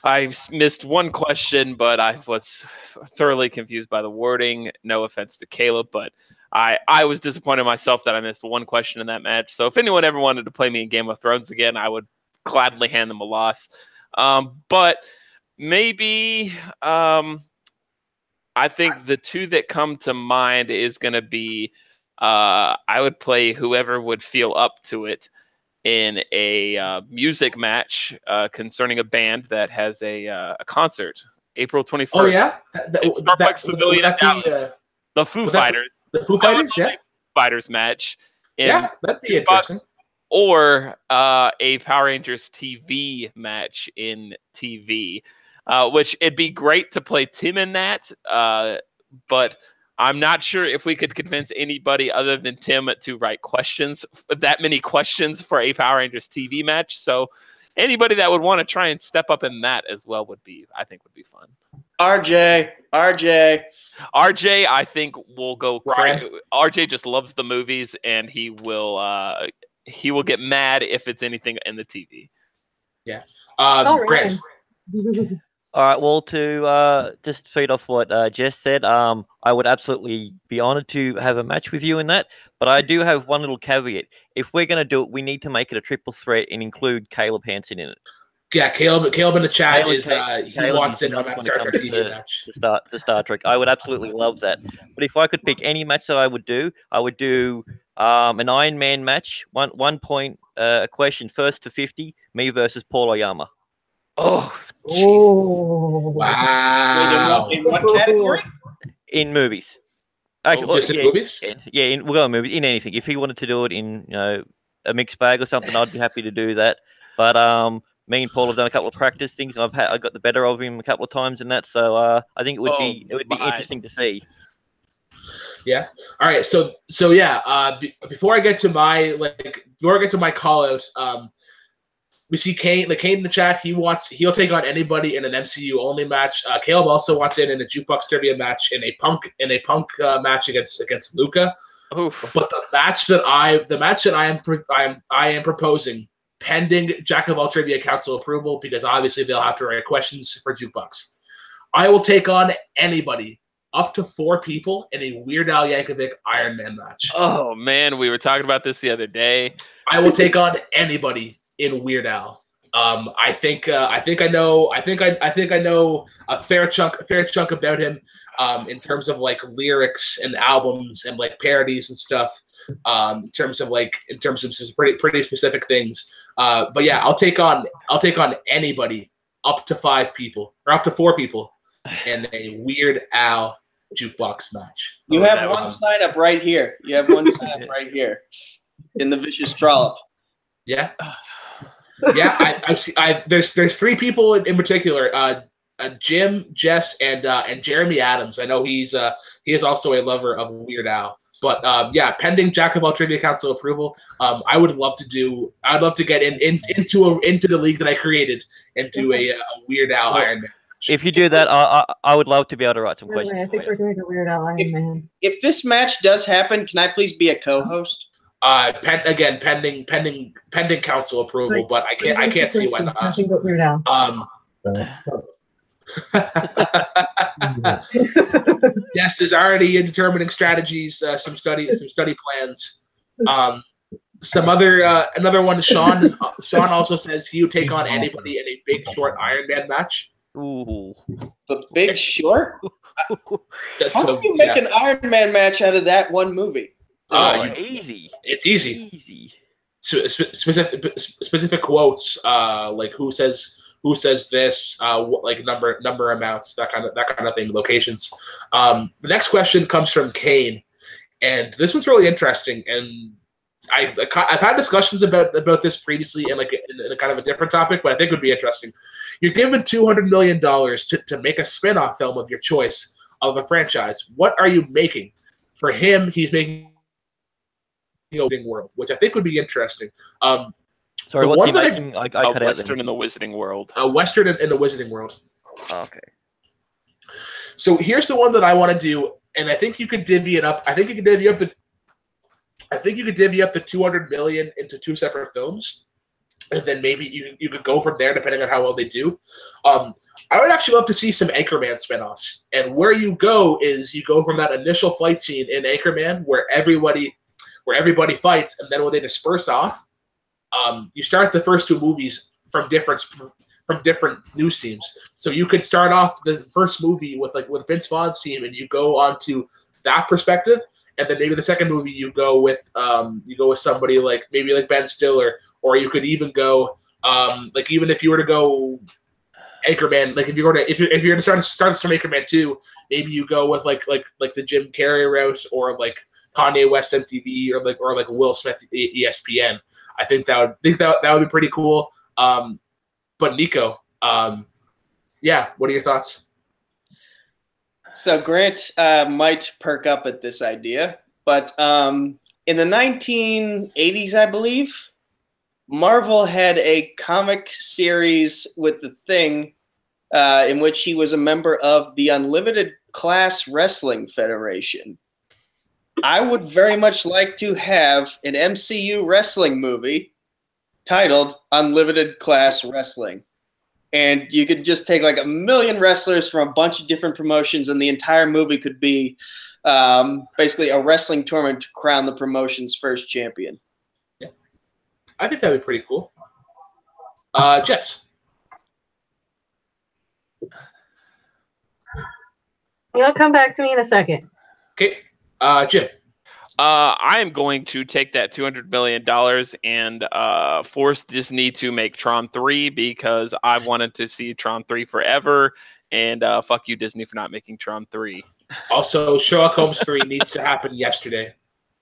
I missed one question, but I was thoroughly confused by the wording. No offense to Caleb, but I was disappointed in myself that I missed one question in that match. So if anyone ever wanted to play me in Game of Thrones again, I would gladly hand them a loss. But maybe I think the two that come to mind is going to be I would play whoever would feel up to it in a music match concerning a band that has a concert April 21st. Oh yeah, Starbucks Pavilion in Dallas. The Foo Fighters. The Foo Fighters, yeah. Foo Fighters match. Yeah, that'd be interesting. Or a Power Rangers TV match in TV, which it'd be great to play Tim in that, but I'm not sure if we could convince anybody other than Tim to write that many questions for a Power Rangers TV match. So anybody that would want to try and step up in that as well would be fun. RJ, I think will go crazy. RJ just loves the movies, and he will get mad if it's anything in the TV. Yeah. Right. Grant. All right. Well, to just feed off what Jess said, I would absolutely be honored to have a match with you in that. But I do have one little caveat. If we're going to do it, we need to make it a triple threat and include Caleb Hansen in it. Yeah, Caleb in the chat Caleb- is he Caleb wants is it on nuts that when it Star Trek comes TV match. to Star Trek. I would absolutely love that. But if I could pick any match that I would do an Iron Man match. One point question, first to 50, me versus Paul Oyama Oh, Jesus. Oh. Wow. Wait, in what category? in movies. Just in movies? Yeah, we'll go in movies, in anything. If he wanted to do it in a mixed bag or something, I'd be happy to do that. But me and Paul have done a couple of practice things, and I got the better of him a couple of times in that. So I think it would be interesting to see. Yeah. All right. So yeah. Before I get to my call out, we see Kane in the chat. He'll take on anybody in an MCU only match. Caleb also wants in a Jukebox Trivia match in a punk match against Luca. Oof. But the match that I am proposing, pending Jack of all Trivia Council approval, because obviously they'll have to write questions for Jukebox. I will take on anybody, up to 4 people, in a Weird Al Yankovic Iron Man match. Oh man, we were talking about this the other day. I will take on anybody in Weird Al. I think I know a fair chunk about him, in terms of like lyrics and albums and like parodies and stuff. In terms of some pretty specific things. But yeah, I'll take on anybody up to 5 people or up to 4 people in a Weird Al Jukebox match. You have one sign up right here. You have one sign up right here in the Vicious Trollop. Yeah. Yeah, I see. There's 3 people in particular. Jim, Jess, and Jeremy Adams. I know he is also a lover of Weird Al. But yeah, pending Jack of all Trivia Council approval, I'd love to get into the league that I created and do a Weird Al Iron Man. If you do that, I would love to be able to write some questions. I think we're doing a Weird Al Iron Man. If this match does happen, can I please be a co-host? Pending council approval, but I can't see why not. Nothing but Weird Al. Yes, there's already in determining strategies, some study plans. Some other another one. Sean also says he would take on anybody in a Big Short Iron Man match. Ooh, The Big Short? How do you make an Iron Man match out of that one movie? Easy. It's easy. Specific quotes, like who says this, like number amounts, that kind of thing, locations. The next question comes from Kane, and this one's really interesting. And I've had discussions about this previously in a kind of a different topic, but I think it would be interesting. You're given $200 million to make a spin-off film of your choice of a franchise. What are you making? For him, he's making Wizarding World, which I think would be interesting. Sorry, what's he making? I cut a Western out in the Wizarding World. A Western in the Wizarding World. Oh, okay. So here's the one that I want to do, and I think you could divvy it up. I think you could divvy up the $200 million into 2 separate films, and then maybe you could go from there depending on how well they do. I would actually love to see some Anchorman spinoffs, and where you go is you go from that initial fight scene in Anchorman where everybody fights, and then when they disperse off, you start the first 2 movies from different news teams. So you could start off the first movie with Vince Vaughn's team, and you go on to that perspective, and then maybe the second movie you go with somebody like Ben Stiller, or you could even go even if you were to go Anchorman, like if you're going to start some Anchorman 2, maybe you go with like the Jim Carrey route, or like Kanye West MTV, or like Will Smith ESPN. I think that would be pretty cool. But Nico, yeah, what are your thoughts? So Grant might perk up at this idea, but in the 1980s, I believe, Marvel had a comic series with The Thing, in which he was a member of the Unlimited Class Wrestling Federation. I would very much like to have an MCU wrestling movie titled Unlimited Class Wrestling. And you could just take like 1 million wrestlers from a bunch of different promotions, and the entire movie could be basically a wrestling tournament to crown the promotion's first champion. Yeah, I think that would be pretty cool. Jess? You'll come back to me in a second. Okay, Jim. I am going to take that $200 million and force Disney to make Tron 3 because I've wanted to see Tron 3 forever. And fuck you, Disney, for not making Tron 3. Also, Sherlock Holmes 3 needs to happen yesterday.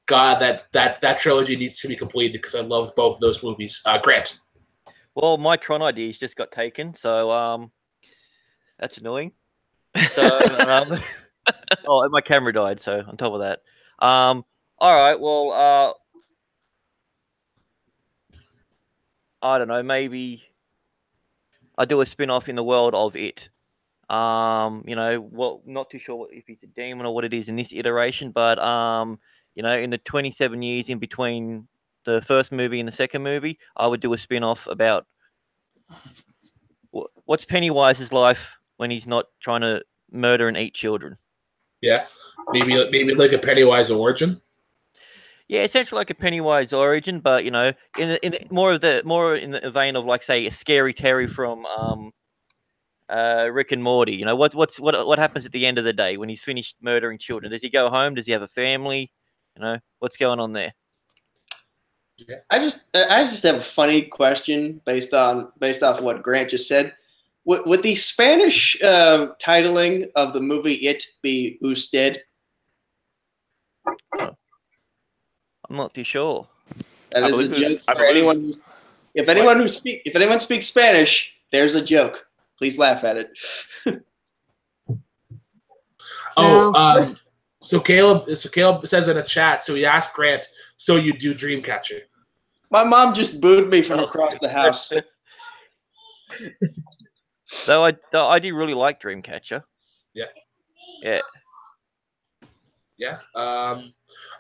God, that trilogy needs to be completed because I love both of those movies. Grant. Well, my Tron ideas just got taken, so that's annoying. So, oh, my camera died. So on top of that, all right. Well, I don't know. Maybe I do a spin-off in the world of it. You know, well, not too sure if he's a demon or what it is in this iteration, but you know, in the 27 years in between the first movie and the second movie, I would do a spin-off about what's Pennywise's life when he's not trying to murder and eat children. Yeah, maybe like a Pennywise origin. Yeah, essentially like a Pennywise origin, but you know, in more in the vein of like say a Scary Terry from Rick and Morty. You know, what happens at the end of the day when he's finished murdering children? Does he go home? Does he have a family? You know, what's going on there? Yeah. I just have a funny question based off what Grant just said. Would the Spanish titling of the movie It be Usted? I'm not too sure. That is a joke for anyone. If anyone speaks Spanish, there's a joke. Please laugh at it. So Caleb says in a chat. So he asked Grant. So you do Dreamcatcher? My mom just booed me from across the house. Though I do really like Dreamcatcher. Yeah. Yeah. Yeah. All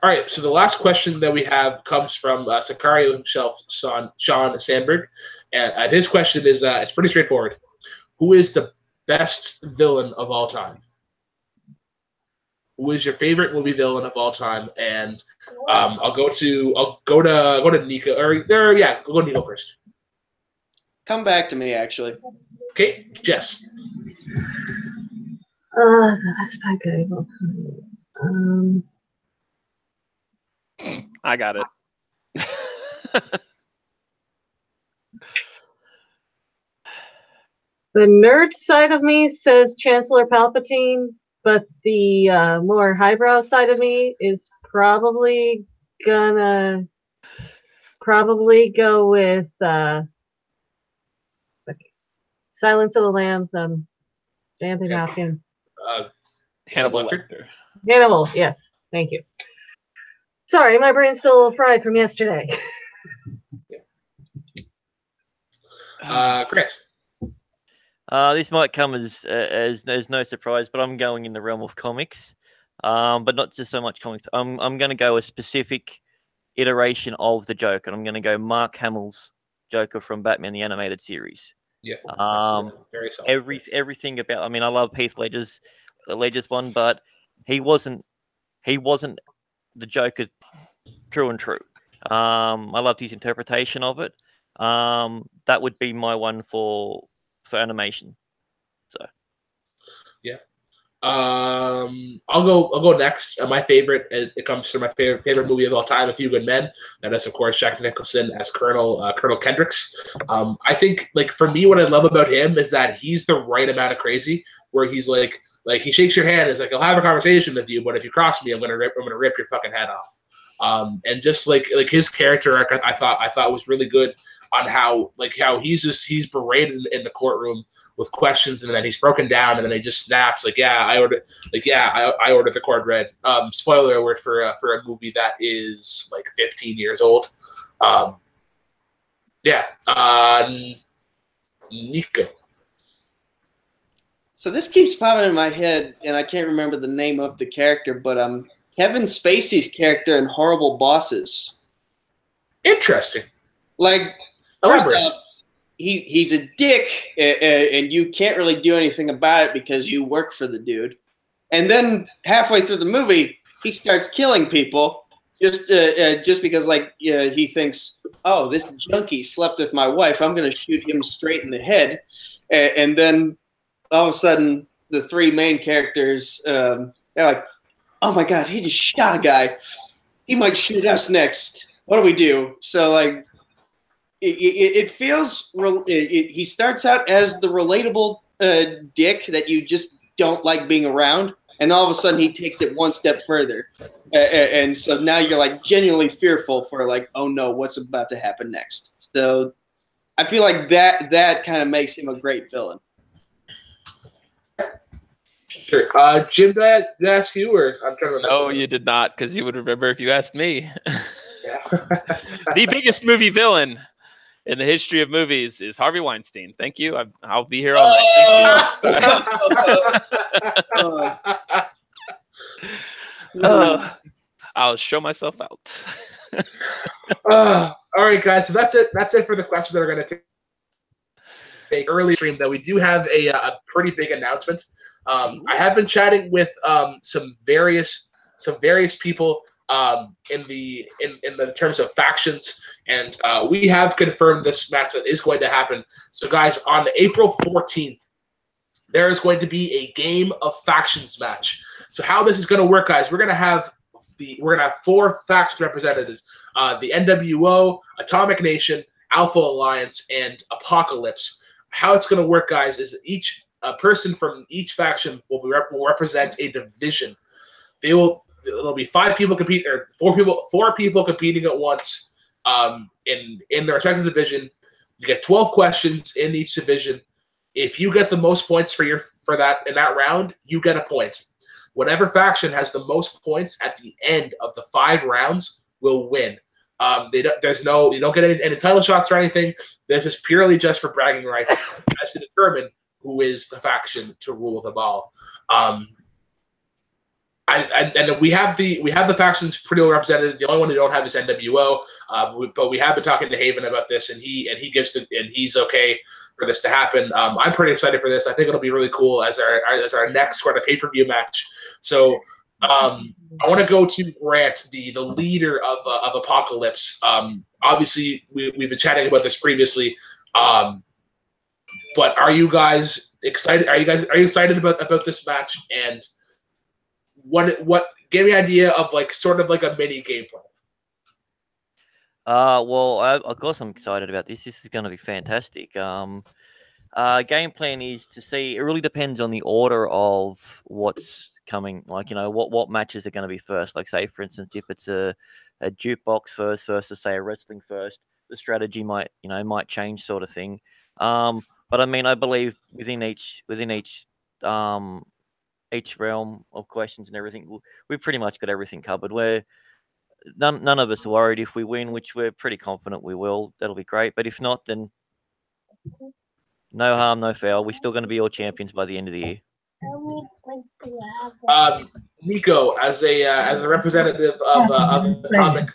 right. So the last question that we have comes from Sicario himself, Sean Sandberg, and his question is it's pretty straightforward. Who is the best villain of all time? Who is your favorite movie villain of all time? And I'll go to Nico or yeah, go to Nico first. Come back to me, actually. Okay, Jess. The best bad guy of all time. I got it. The nerd side of me says Chancellor Palpatine, but the more highbrow side of me is probably gonna go with Silence of the Lambs, Anthony Hopkins. Hannibal Lecter. Hannibal, yes. Thank you. Sorry, my brain's still a little fried from yesterday. Grant. This might come as no surprise, but I'm going in the realm of comics, but not just so much comics. I'm going to go a specific iteration of the Joker, and I'm going to go Mark Hamill's Joker from Batman the Animated Series. Yeah. Very solid. Everything about. I mean, I love Heath Ledger's one, but he wasn't the Joker true and true. I loved his interpretation of it. That would be my one for animation. So yeah. I'll go next. My favorite, it comes to my favorite movie of all time, A Few Good Men. That is, of course, Jack Nicholson as Colonel Kendricks. I think, like, for me, what I love about him is that he's the right amount of crazy, where he's like he shakes your hand, is like, I'll have a conversation with you, but if you cross me, I'm gonna rip your fucking head off. And just like his character arc, I thought was really good on how he's berated in the courtroom with questions, and then he's broken down, and then he just snaps I ordered the cord red. Spoiler alert for a movie that is like 15 years old. Nico. So this keeps popping in my head, and I can't remember the name of the character, but Kevin Spacey's character in Horrible Bosses. Interesting. Like, first off, he's a dick, and you can't really do anything about it because you work for the dude. And then halfway through the movie, he starts killing people just because, like, he thinks, oh, this junkie slept with my wife. I'm going to shoot him straight in the head. And then, all of a sudden the three main characters, they're like, oh my God, he just shot a guy. He might shoot us next. What do we do? So like, it feels, he starts out as the relatable dick that you just don't like being around. And all of a sudden he takes it one step further. And so now you're like genuinely fearful for like, oh no, what's about to happen next? So I feel like that kind of makes him a great villain. Sure. Jim, did I ask you, or I'm trying to remember? No, you did not, because you would remember if you asked me. Yeah. The biggest movie villain in the history of movies is Harvey Weinstein. Thank you. I'll be here all night. I'll show myself out. All right, guys. So that's it. That's it for the questions that are going to take early stream. That we do have a pretty big announcement. I have been chatting with some various people in the terms of factions, and we have confirmed this match that is going to happen. So, guys, on April 14th, there is going to be a Game of Factions match. So, how this is going to work, guys? We're going to have four factions represented: the NWO, Atomic Nation, Alpha Alliance, and Apocalypse. How it's going to work, guys, is each person from each faction will represent a division. There'll be 5 people compete, or 4 people competing at once in their respective division. You get 12 questions in each division. If you get the most points for that in that round, you get a point. Whatever faction has the most points at the end of the 5 rounds will win. You don't get any title shots or anything. This is purely just for bragging rights as to determine who is the faction to rule them all. And we have the factions pretty well represented. The only one we don't have is NWO. But we have been talking to Haven about this, and he's okay for this to happen. I'm pretty excited for this. I think it'll be really cool as our next sort of pay-per-view match. So I want to go to Grant, the leader of Apocalypse. Obviously, we've been chatting about this previously. But are you guys excited? Are you excited about this match? And what give me an idea of like sort of like a mini gameplay? Well, of course I'm excited about this. This is going to be fantastic. Game plan is to see. It really depends on the order of what's coming. Like, you know, what matches are going to be first. Like, say for instance, if it's a jukebox first versus say a wrestling first, the strategy might change, sort of thing. But I mean, I believe within each realm of questions and everything, we've pretty much got everything covered. Where none of us are worried if we win, which we're pretty confident we will. That'll be great. But if not, then no harm, no foul. We're still going to be all champions by the end of the year. Nico, as a representative of Atomic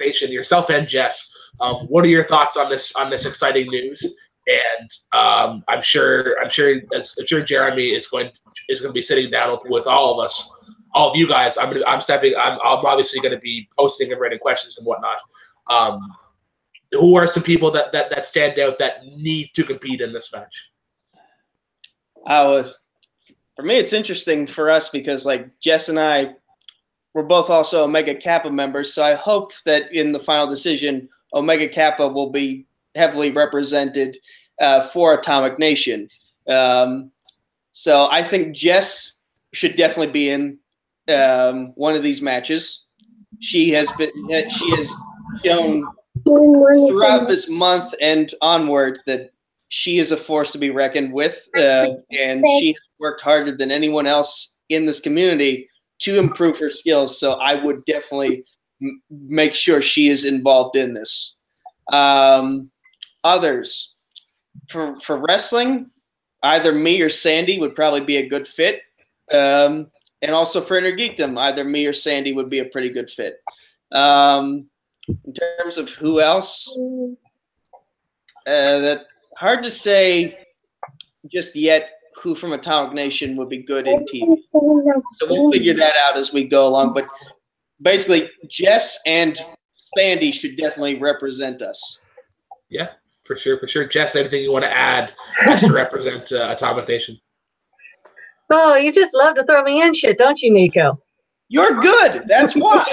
Nation, yourself and Jess, what are your thoughts on this exciting news? And I'm sure Jeremy is going to be sitting down with all of us, all of you guys. I'm obviously going to be posting and writing questions and whatnot. Who are some people that stand out that need to compete in this match? For me, it's interesting for us because like Jess and I, we're both also Omega Kappa members. So I hope that in the final decision, Omega Kappa will be heavily represented for Atomic Nation. So I think Jess should definitely be in one of these matches. She has shown throughout this month and onward that she is a force to be reckoned with, and she has worked harder than anyone else in this community to improve her skills. So I would definitely make sure she is involved in this. Others for wrestling, either me or Sandy would probably be a good fit. And also for Inner Geekdom, either me or Sandy would be a pretty good fit. In terms of who else, that hard to say just yet who from Atomic Nation would be good in TV. So we'll figure that out as we go along. But basically, Jess and Sandy should definitely represent us. Yeah, for sure. Jess, anything you want to add as to represent Atomic Nation? Oh, you just love to throw me in shit, don't you, Nico? You're good. That's why.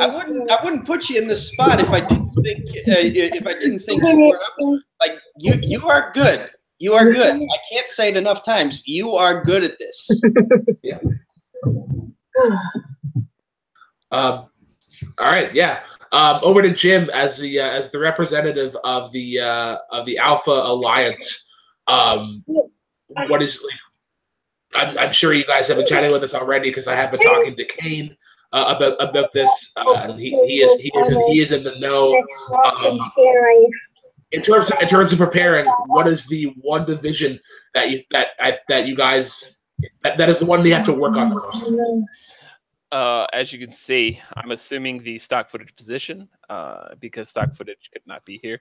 I wouldn't put you in the spot if I didn't think you were up. Like you are good. You are good. I can't say it enough times. You are good at this. Yeah. All right. Yeah. Over to Jim as the representative of the Alpha Alliance. What is like? I'm sure you guys have been chatting with us already because I have been talking to Kane about this. And he is in the know. In terms of preparing, what is the one division that you guys that is the one you have to work on the most? As you can see, I'm assuming the stock footage position because stock footage could not be here.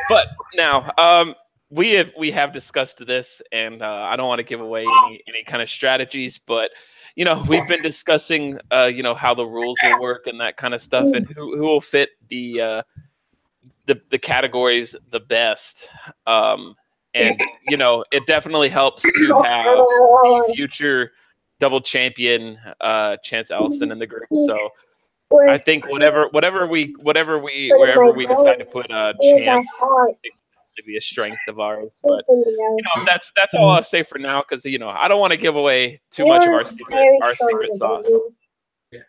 But now, we have discussed this, and I don't want to give away any kind of strategies, but we've been discussing how the rules will work and that kind of stuff, and who will fit the categories the best. And it definitely helps to have the future double champion Chance Ellison in the group. So I think wherever we decide to put Chance, to be a strength of ours. But that's all I'll say for now, because I don't want to give away too much of our secret sauce. Yeah.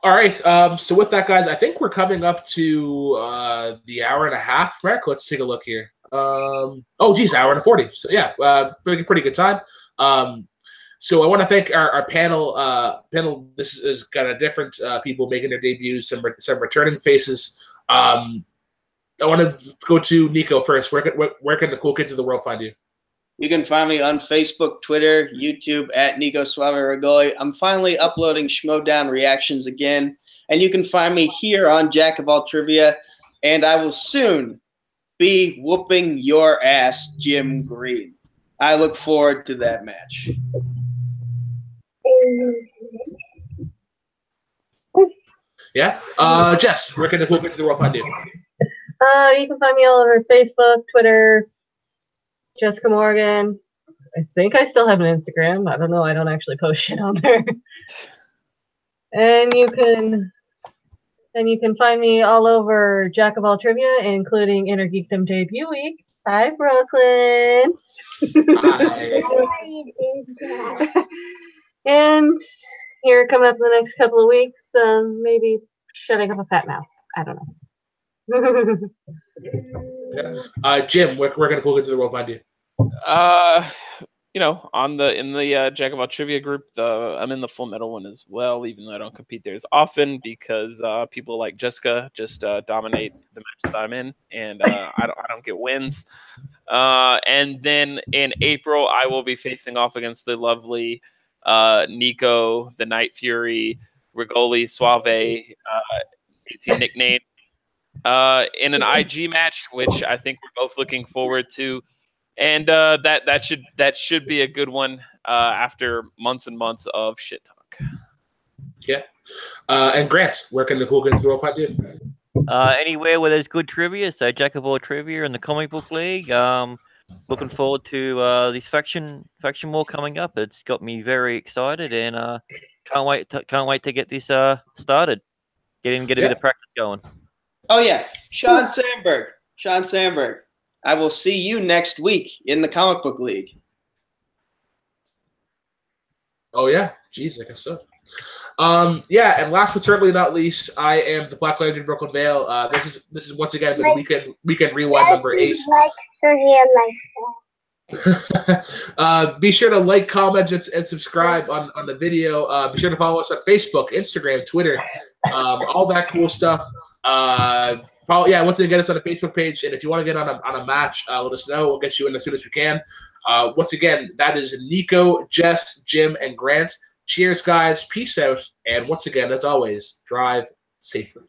All right. So with that, guys, I think we're coming up to the hour and a half mark. Let's take a look here. Oh, geez, hour and 40. So yeah, pretty good time. So I want to thank our panel. This is kind of different people making their debuts, some returning faces. I want to go to Nico first. Where can the cool kids of the world find you? You can find me on Facebook, Twitter, YouTube at Nico Suave Regoli. I'm finally uploading Schmodown reactions again. And you can find me here on Jack of All Trivia. And I will soon be whooping your ass, Jim Green. I look forward to that match. Yeah. Jess, where can the cool kids of the world find you? You can find me all over Facebook, Twitter, Jessica Morgan. I think I still have an Instagram. I don't know. I don't actually post shit on there. And you can find me all over Jack of All Trivia, including Inner Geekdom Debut Week. Hi, Brooklyn. Hi. And here coming up in the next couple of weeks, maybe shutting up a fat mouth. I don't know. Yeah. Jim, where can the cool kids of the world find you? In the Jack of All Trivia group, I'm in the Full Metal one as well, even though I don't compete there as often because people like Jessica just dominate the matches that I'm in, and I don't get wins. And then in April, I will be facing off against the lovely Nico, the Night Fury, Regoli, Suave, 18 nickname, in an IG match, which I think we're both looking forward to. And that should be a good one after months and months of shit talk. Yeah. And Grant, where can the cool kids of the world find you? Anywhere where there's good trivia, so Jack of All Trivia and the Comic Book League. Looking forward to this faction war coming up. It's got me very excited, and can't wait to get this started. Get a bit of practice going. Oh yeah, Sean Sandberg. I will see you next week in the Comic Book League. Oh yeah, jeez, I guess so. Yeah, and last but certainly not least, I am the Black Lantern Brooklyn Vale. This is once again the weekend rewind number 8. Be sure to like, comment, and subscribe on the video. Be sure to follow us on Facebook, Instagram, Twitter, all that cool stuff. Once again, get us on the Facebook page, and if you want to get on a match, let us know. We'll get you in as soon as we can. Once again, that is Nico, Jess, Jim, and Grant. Cheers, guys. Peace out. And once again, as always, drive safely.